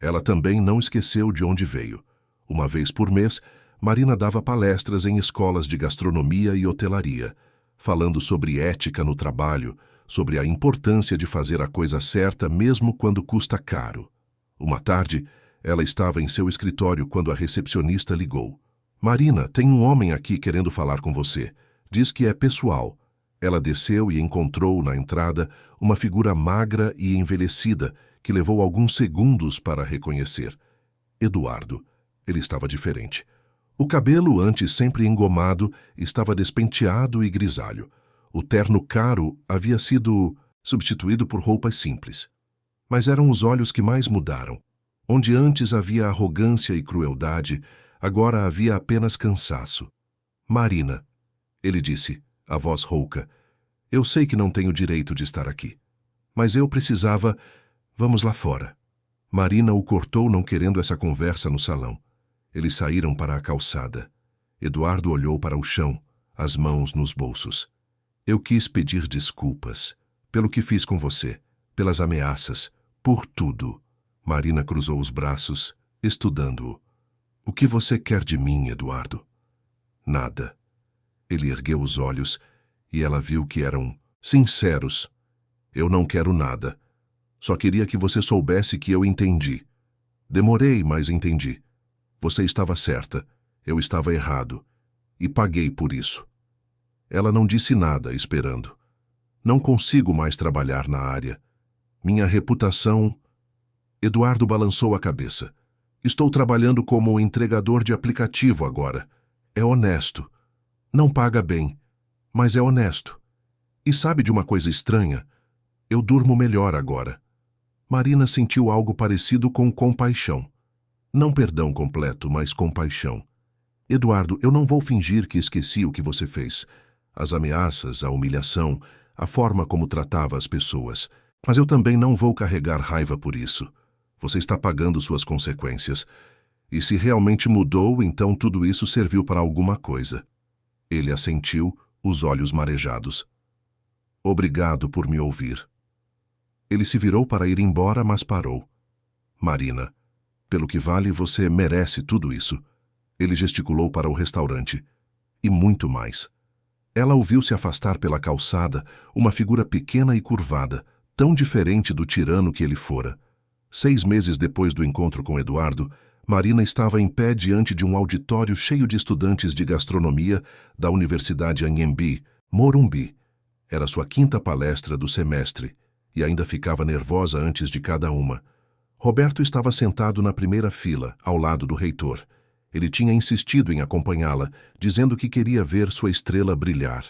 Ela também não esqueceu de onde veio. Uma vez por mês, Marina dava palestras em escolas de gastronomia e hotelaria, falando sobre ética no trabalho, sobre a importância de fazer a coisa certa mesmo quando custa caro. Uma tarde, ela estava em seu escritório quando a recepcionista ligou. "Marina, tem um homem aqui querendo falar com você. Diz que é pessoal." Ela desceu e encontrou na entrada uma figura magra e envelhecida que levou alguns segundos para reconhecer. Eduardo. Ele estava diferente. O cabelo, antes sempre engomado, estava despenteado e grisalho. O terno caro havia sido substituído por roupas simples. Mas eram os olhos que mais mudaram. Onde antes havia arrogância e crueldade, agora havia apenas cansaço. Marina, ele disse, a voz rouca, eu sei que não tenho direito de estar aqui. Mas eu precisava... Vamos lá fora. Marina o cortou, não querendo essa conversa no salão. Eles saíram para a calçada. Eduardo olhou para o chão, as mãos nos bolsos. Eu quis pedir desculpas, pelo que fiz com você, pelas ameaças, por tudo. Marina cruzou os braços, estudando-o. O que você quer de mim, Eduardo? Nada. Ele ergueu os olhos e ela viu que eram sinceros. Eu não quero nada. Só queria que você soubesse que eu entendi. Demorei, mas entendi. Você estava certa, eu estava errado. E paguei por isso. Ela não disse nada, esperando. Não consigo mais trabalhar na área. Minha reputação... Eduardo balançou a cabeça. Estou trabalhando como entregador de aplicativo agora. É honesto. Não paga bem, mas é honesto. E sabe de uma coisa estranha? Eu durmo melhor agora. Marina sentiu algo parecido com compaixão. Não perdão completo, mas compaixão. Eduardo, eu não vou fingir que esqueci o que você fez. As ameaças, a humilhação, a forma como tratava as pessoas. Mas eu também não vou carregar raiva por isso. Você está pagando suas consequências. E se realmente mudou, então tudo isso serviu para alguma coisa. Ele assentiu, os olhos marejados. Obrigado por me ouvir. Ele se virou para ir embora, mas parou. Marina, pelo que vale, você merece tudo isso. Ele gesticulou para o restaurante. E muito mais. Ela o viu se afastar pela calçada, uma figura pequena e curvada, tão diferente do tirano que ele fora. 6 meses depois do encontro com Eduardo, Marina estava em pé diante de um auditório cheio de estudantes de gastronomia da Universidade Anhembi, Morumbi. Era sua 5ª palestra do semestre, e ainda ficava nervosa antes de cada uma. Roberto estava sentado na primeira fila, ao lado do reitor. Ele tinha insistido em acompanhá-la, dizendo que queria ver sua estrela brilhar.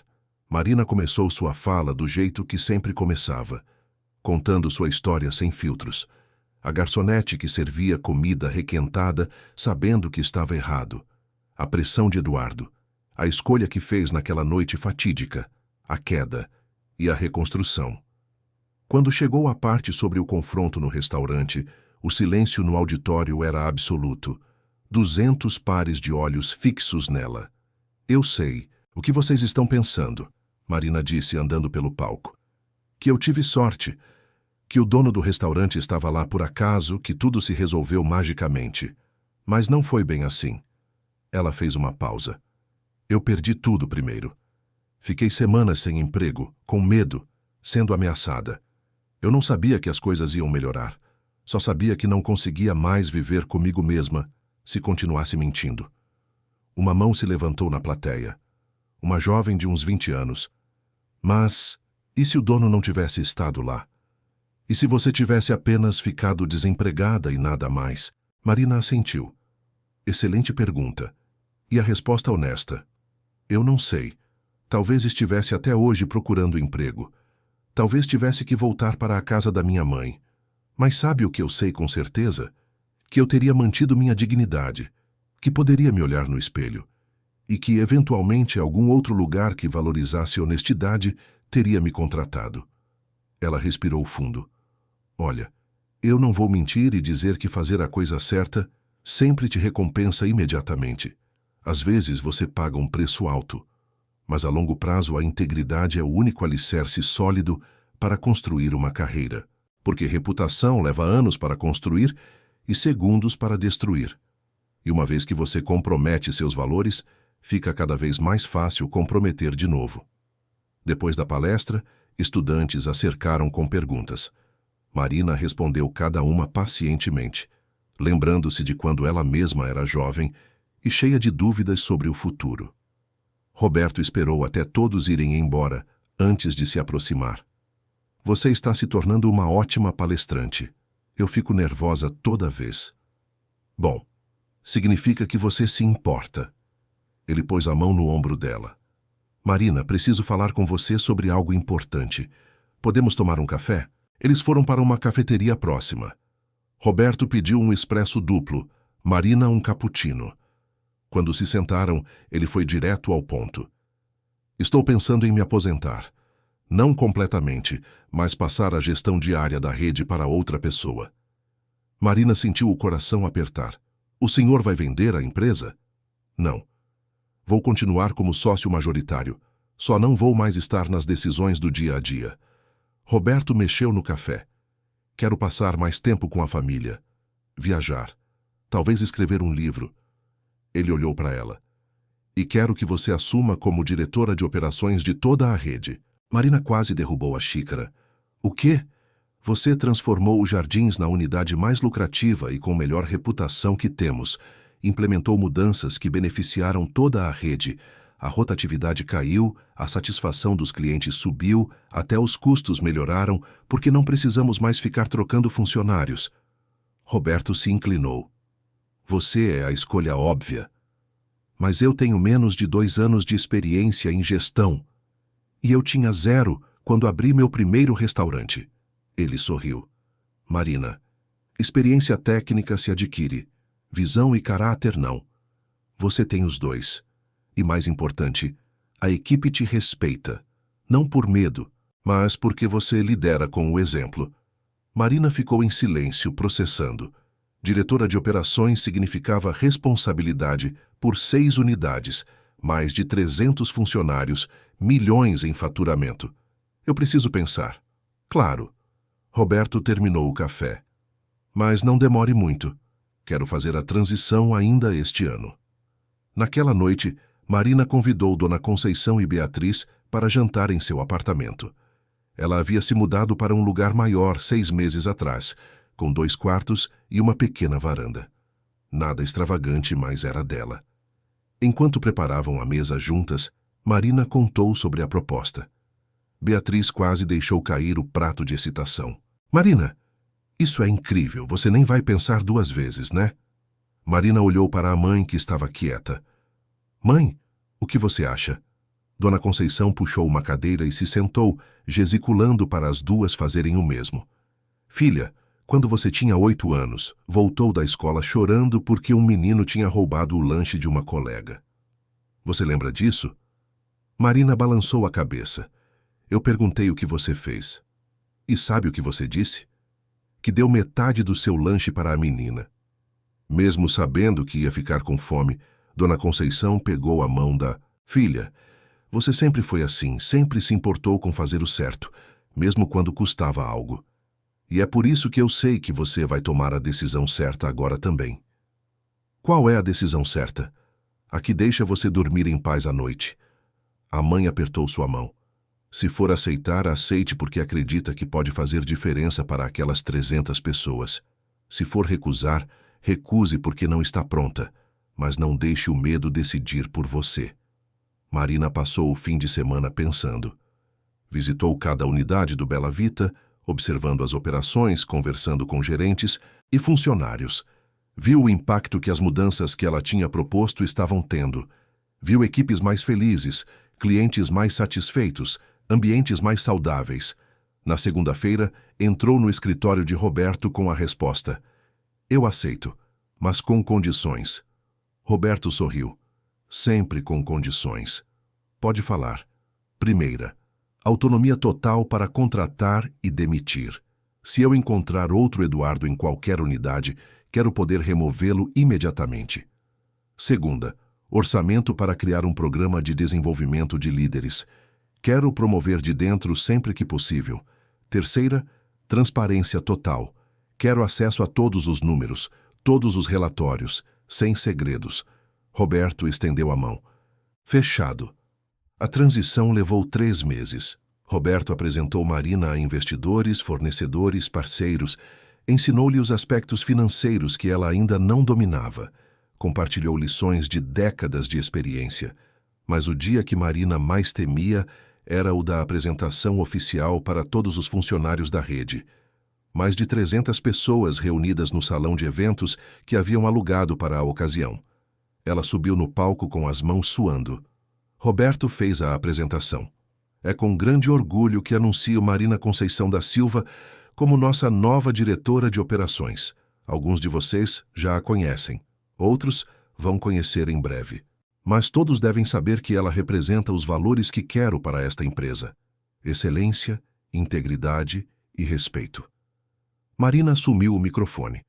Marina começou sua fala do jeito que sempre começava, contando sua história sem filtros. A garçonete que servia comida requentada, sabendo que estava errado. A pressão de Eduardo. A escolha que fez naquela noite fatídica. A queda. E a reconstrução. Quando chegou a parte sobre o confronto no restaurante, o silêncio no auditório era absoluto. 200 pares de olhos fixos nela. Eu sei. O que vocês estão pensando? Marina disse andando pelo palco. Que eu tive sorte. Que o dono do restaurante estava lá por acaso, que tudo se resolveu magicamente. Mas não foi bem assim. Ela fez uma pausa. Eu perdi tudo primeiro. Fiquei semanas sem emprego, com medo, sendo ameaçada. Eu não sabia que as coisas iam melhorar. Só sabia que não conseguia mais viver comigo mesma se continuasse mentindo. Uma mão se levantou na plateia. Uma jovem de uns 20 anos. Mas, e se o dono não tivesse estado lá? E se você tivesse apenas ficado desempregada e nada mais? Marina assentiu. Excelente pergunta. E a resposta honesta? Eu não sei. Talvez estivesse até hoje procurando emprego. Talvez tivesse que voltar para a casa da minha mãe. Mas sabe o que eu sei com certeza? Que eu teria mantido minha dignidade, que poderia me olhar no espelho, e que, eventualmente, algum outro lugar que valorizasse honestidade teria me contratado. Ela respirou fundo. Olha, eu não vou mentir e dizer que fazer a coisa certa sempre te recompensa imediatamente. Às vezes você paga um preço alto, mas a longo prazo a integridade é o único alicerce sólido para construir uma carreira, porque reputação leva anos para construir e segundos para destruir. E uma vez que você compromete seus valores, fica cada vez mais fácil comprometer de novo. Depois da palestra, estudantes a cercaram com perguntas. Marina respondeu cada uma pacientemente, lembrando-se de quando ela mesma era jovem e cheia de dúvidas sobre o futuro. Roberto esperou até todos irem embora, antes de se aproximar. Você está se tornando uma ótima palestrante. Eu fico nervosa toda vez. Bom, significa que você se importa. Ele pôs a mão no ombro dela. Marina, preciso falar com você sobre algo importante. Podemos tomar um café? Eles foram para uma cafeteria próxima. Roberto pediu um expresso duplo, Marina um cappuccino. Quando se sentaram, ele foi direto ao ponto. Estou pensando em me aposentar. Não completamente, mas passar a gestão diária da rede para outra pessoa. Marina sentiu o coração apertar. O senhor vai vender a empresa? Não. Vou continuar como sócio majoritário. Só não vou mais estar nas decisões do dia a dia. Roberto mexeu no café. Quero passar mais tempo com a família. Viajar. Talvez escrever um livro. Ele olhou para ela. E quero que você assuma como diretora de operações de toda a rede. Marina quase derrubou a xícara. O quê? Você transformou os jardins na unidade mais lucrativa e com melhor reputação que temos. Implementou mudanças que beneficiaram toda a rede. A rotatividade caiu, a satisfação dos clientes subiu, até os custos melhoraram, porque não precisamos mais ficar trocando funcionários. Roberto se inclinou. Você é a escolha óbvia. Mas eu tenho menos de 2 anos de experiência em gestão. E eu tinha 0 quando abri meu primeiro restaurante. Ele sorriu. Marina, experiência técnica se adquire. Visão e caráter não. Você tem os dois. E mais importante, a equipe te respeita. Não por medo, mas porque você lidera com o exemplo. Marina ficou em silêncio, processando. Diretora de operações significava responsabilidade por 6 unidades, mais de 300 funcionários, milhões em faturamento. Eu preciso pensar. Claro. Roberto terminou o café. Mas não demore muito. Quero fazer a transição ainda este ano. Naquela noite, Marina convidou Dona Conceição e Beatriz para jantar em seu apartamento. Ela havia se mudado para um lugar maior 6 meses atrás, com 2 quartos e uma pequena varanda. Nada extravagante, mas era dela. Enquanto preparavam a mesa juntas, Marina contou sobre a proposta. Beatriz quase deixou cair o prato de excitação. Marina, isso é incrível, você nem vai pensar 2 vezes, né? Marina olhou para a mãe que estava quieta. Mãe, o que você acha? Dona Conceição puxou uma cadeira e se sentou, gesticulando para as duas fazerem o mesmo. Filha, quando você tinha 8 anos, voltou da escola chorando porque um menino tinha roubado o lanche de uma colega. Você lembra disso? Marina balançou a cabeça. Eu perguntei o que você fez. E sabe o que você disse? Que deu metade do seu lanche para a menina. Mesmo sabendo que ia ficar com fome, Dona Conceição pegou a mão da filha. Você sempre foi assim, sempre se importou com fazer o certo, mesmo quando custava algo. E é por isso que eu sei que você vai tomar a decisão certa agora também. Qual é a decisão certa? A que deixa você dormir em paz à noite. A mãe apertou sua mão. Se for aceitar, aceite porque acredita que pode fazer diferença para aquelas 300 pessoas. Se for recusar, recuse porque não está pronta, mas não deixe o medo decidir por você. Marina passou o fim de semana pensando. Visitou cada unidade do Bela Vita, observando as operações, conversando com gerentes e funcionários. Viu o impacto que as mudanças que ela tinha proposto estavam tendo. Viu equipes mais felizes, clientes mais satisfeitos, ambientes mais saudáveis. Na segunda-feira, entrou no escritório de Roberto com a resposta. Eu aceito, mas com condições. Roberto sorriu. Sempre com condições. Pode falar. Primeira, autonomia total para contratar e demitir. Se eu encontrar outro Eduardo em qualquer unidade, quero poder removê-lo imediatamente. Segunda, orçamento para criar um programa de desenvolvimento de líderes. Quero promover de dentro sempre que possível. Terceira, transparência total. Quero acesso a todos os números, todos os relatórios, sem segredos. Roberto estendeu a mão. Fechado. A transição levou 3 meses. Roberto apresentou Marina a investidores, fornecedores, parceiros, ensinou-lhe os aspectos financeiros que ela ainda não dominava, compartilhou lições de décadas de experiência. Mas o dia que Marina mais temia era o da apresentação oficial para todos os funcionários da rede. Mais de 300 pessoas reunidas no salão de eventos que haviam alugado para a ocasião. Ela subiu no palco com as mãos suando. Roberto fez a apresentação. É com grande orgulho que anuncio Marina Conceição da Silva como nossa nova diretora de operações. Alguns de vocês já a conhecem, outros vão conhecer em breve. Mas todos devem saber que ela representa os valores que quero para esta empresa: excelência, integridade e respeito. Marina assumiu o microfone.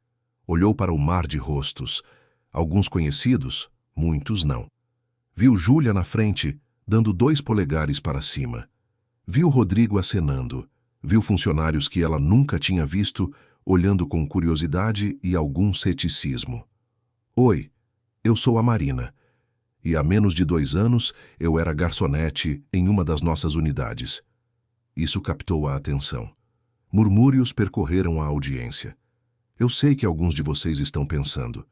Olhou para o mar de rostos. Alguns conhecidos, muitos não. Viu Júlia na frente, dando 2 polegares para cima. Viu Rodrigo acenando. Viu funcionários que ela nunca tinha visto, olhando com curiosidade e algum ceticismo. Oi, eu sou a Marina. E há menos de 2 anos eu era garçonete em uma das nossas unidades. Isso captou a atenção. Murmúrios percorreram a audiência. Eu sei que alguns de vocês estão pensando: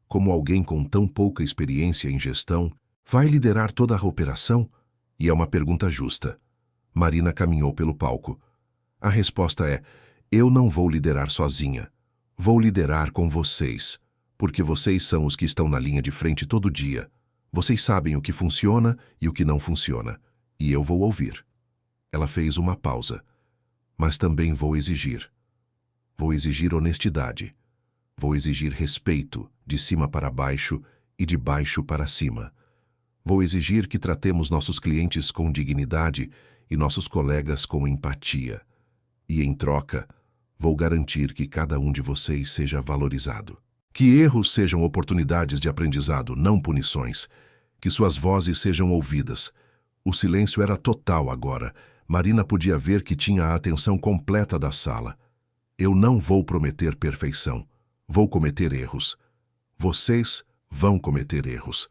como alguém com tão pouca experiência em gestão vai liderar toda a operação? E é uma pergunta justa. Marina caminhou pelo palco. A resposta é: eu não vou liderar sozinha. Vou liderar com vocês, porque vocês são os que estão na linha de frente todo dia. Vocês sabem o que funciona e o que não funciona, e eu vou ouvir. Ela fez uma pausa. Mas também vou exigir. Vou exigir honestidade. Vou exigir respeito, de cima para baixo e de baixo para cima. Vou exigir que tratemos nossos clientes com dignidade e nossos colegas com empatia. E, em troca, vou garantir que cada um de vocês seja valorizado. Que erros sejam oportunidades de aprendizado, não punições. Que suas vozes sejam ouvidas. O silêncio era total agora. Marina podia ver que tinha a atenção completa da sala. Eu não vou prometer perfeição. Vou cometer erros. Vocês vão cometer erros.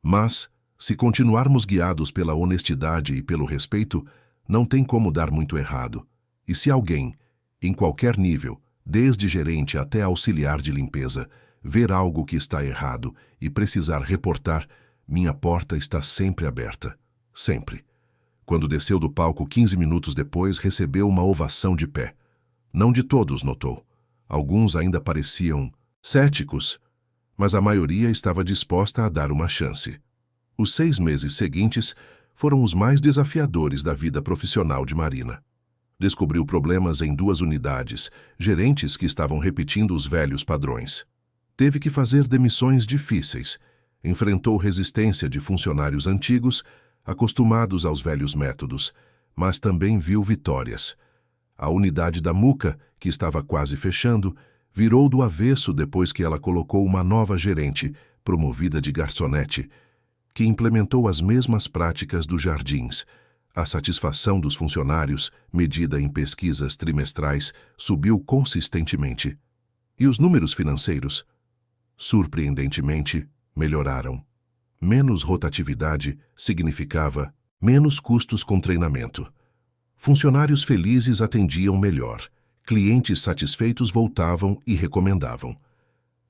Mas, se continuarmos guiados pela honestidade e pelo respeito, não tem como dar muito errado. E se alguém, em qualquer nível, desde gerente até auxiliar de limpeza, ver algo que está errado e precisar reportar, minha porta está sempre aberta. Sempre. Quando desceu do palco 15 minutos depois, recebeu uma ovação de pé. Não de todos, notou. Alguns ainda pareciam céticos, mas a maioria estava disposta a dar uma chance. Os 6 meses seguintes foram os mais desafiadores da vida profissional de Marina. Descobriu problemas em 2 unidades, gerentes que estavam repetindo os velhos padrões. Teve que fazer demissões difíceis. Enfrentou resistência de funcionários antigos, acostumados aos velhos métodos, mas também viu vitórias. A unidade da Muca, que estava quase fechando, virou do avesso depois que ela colocou uma nova gerente, promovida de garçonete, que implementou as mesmas práticas dos jardins. A satisfação dos funcionários, medida em pesquisas trimestrais, subiu consistentemente. E os números financeiros? Surpreendentemente, melhoraram. Menos rotatividade significava menos custos com treinamento. Funcionários felizes atendiam melhor. Clientes satisfeitos voltavam e recomendavam.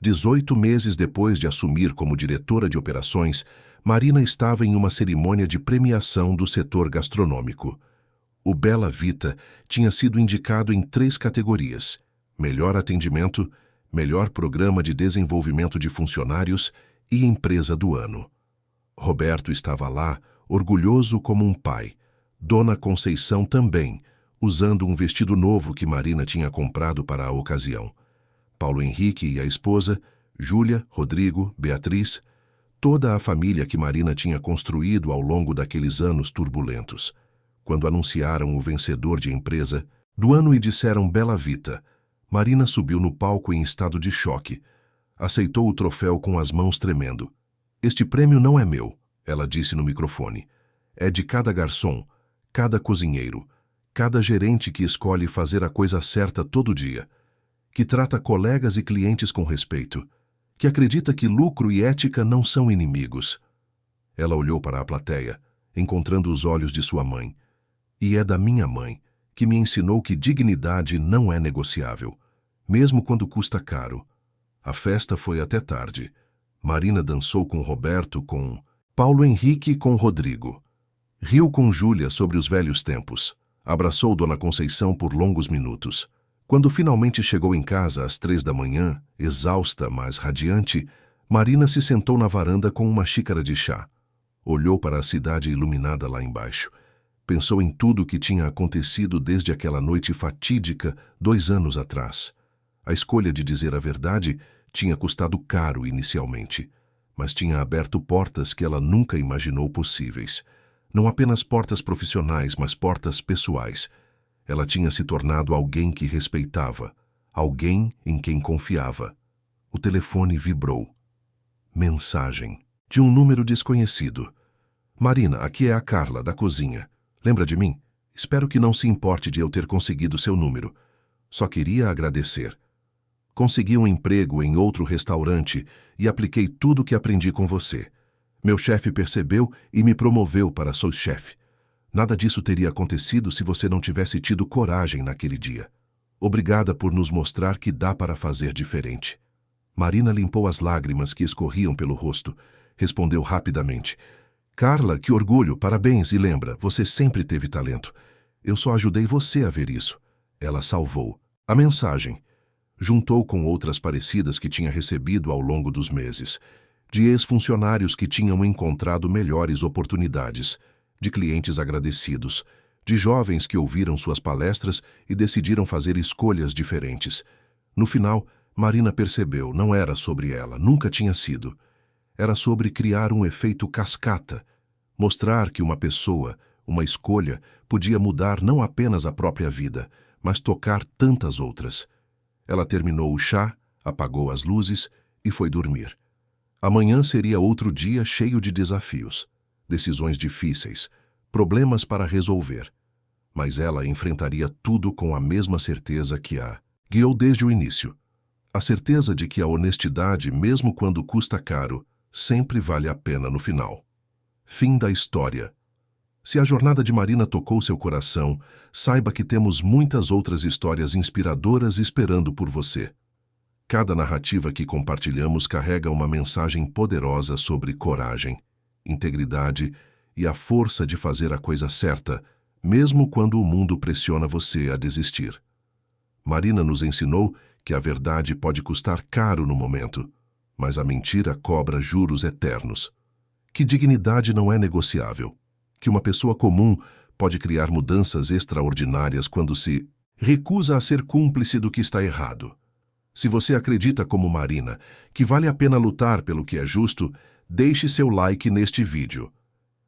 18 meses depois de assumir como diretora de operações, Marina estava em uma cerimônia de premiação do setor gastronômico. O Bela Vita tinha sido indicado em 3 categorias: melhor atendimento, melhor programa de desenvolvimento de funcionários e empresa do ano. Roberto estava lá, orgulhoso como um pai. Dona Conceição também, usando um vestido novo que Marina tinha comprado para a ocasião. Paulo Henrique e a esposa, Júlia, Rodrigo, Beatriz, toda a família que Marina tinha construído ao longo daqueles anos turbulentos. Quando anunciaram o vencedor de empresa do ano e disseram Bela Vita, Marina subiu no palco em estado de choque. Aceitou o troféu com as mãos tremendo. Este prêmio não é meu, ela disse no microfone. É de cada garçom, cada cozinheiro, cada gerente que escolhe fazer a coisa certa todo dia, que trata colegas e clientes com respeito, que acredita que lucro e ética não são inimigos. Ela olhou para a plateia, encontrando os olhos de sua mãe. E é da minha mãe, que me ensinou que dignidade não é negociável, mesmo quando custa caro. A festa foi até tarde. Marina dançou com Roberto, com Paulo Henrique e com Rodrigo. Riu com Júlia sobre os velhos tempos. Abraçou Dona Conceição por longos minutos. Quando finalmente chegou em casa às 3 da manhã, exausta, mas radiante, Marina se sentou na varanda com uma xícara de chá. Olhou para a cidade iluminada lá embaixo. Pensou em tudo o que tinha acontecido desde aquela noite fatídica 2 anos atrás. A escolha de dizer a verdade tinha custado caro inicialmente, mas tinha aberto portas que ela nunca imaginou possíveis. Não apenas portas profissionais, mas portas pessoais. Ela tinha se tornado alguém que respeitava, alguém em quem confiava. O telefone vibrou. Mensagem. De um número desconhecido. Marina, aqui é a Carla, da cozinha. Lembra de mim? Espero que não se importe de eu ter conseguido seu número. Só queria agradecer. Consegui um emprego em outro restaurante e apliquei tudo o que aprendi com você. Meu chefe percebeu e me promoveu para sous-chefe. Nada disso teria acontecido se você não tivesse tido coragem naquele dia. Obrigada por nos mostrar que dá para fazer diferente. Marina limpou as lágrimas que escorriam pelo rosto. Respondeu rapidamente. Carla, que orgulho, parabéns, e lembra, você sempre teve talento. Eu só ajudei você a ver isso. Ela salvou. A mensagem. Juntou com outras parecidas que tinha recebido ao longo dos meses. De ex-funcionários que tinham encontrado melhores oportunidades. De clientes agradecidos. De jovens que ouviram suas palestras e decidiram fazer escolhas diferentes. No final, Marina percebeu, não era sobre ela, nunca tinha sido. Era sobre criar um efeito cascata, mostrar que uma pessoa, uma escolha, podia mudar não apenas a própria vida, mas tocar tantas outras. Ela terminou o chá, apagou as luzes e foi dormir. Amanhã seria outro dia cheio de desafios, decisões difíceis, problemas para resolver. Mas ela enfrentaria tudo com a mesma certeza que a guiou desde o início. A certeza de que a honestidade, mesmo quando custa caro, sempre vale a pena no final. Fim da história. Se a jornada de Marina tocou seu coração, saiba que temos muitas outras histórias inspiradoras esperando por você. Cada narrativa que compartilhamos carrega uma mensagem poderosa sobre coragem, integridade e a força de fazer a coisa certa, mesmo quando o mundo pressiona você a desistir. Marina nos ensinou que a verdade pode custar caro no momento, mas a mentira cobra juros eternos. Que dignidade não é negociável. Que uma pessoa comum pode criar mudanças extraordinárias quando se recusa a ser cúmplice do que está errado. Se você acredita como Marina que vale a pena lutar pelo que é justo, deixe seu like neste vídeo.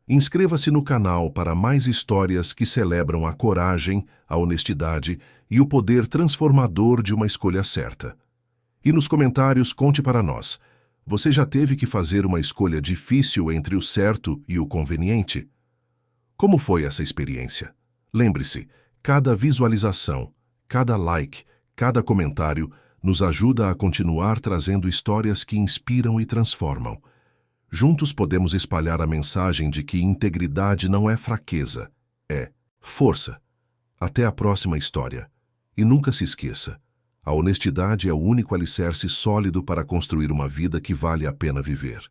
Inscreva-se no canal para mais histórias que celebram a coragem, a honestidade e o poder transformador de uma escolha certa. E nos comentários conte para nós. Você já teve que fazer uma escolha difícil entre o certo e o conveniente? Como foi essa experiência? Lembre-se, cada visualização, cada like, cada comentário nos ajuda a continuar trazendo histórias que inspiram e transformam. Juntos podemos espalhar a mensagem de que integridade não é fraqueza, é força. Até a próxima história. E nunca se esqueça, a honestidade é o único alicerce sólido para construir uma vida que vale a pena viver.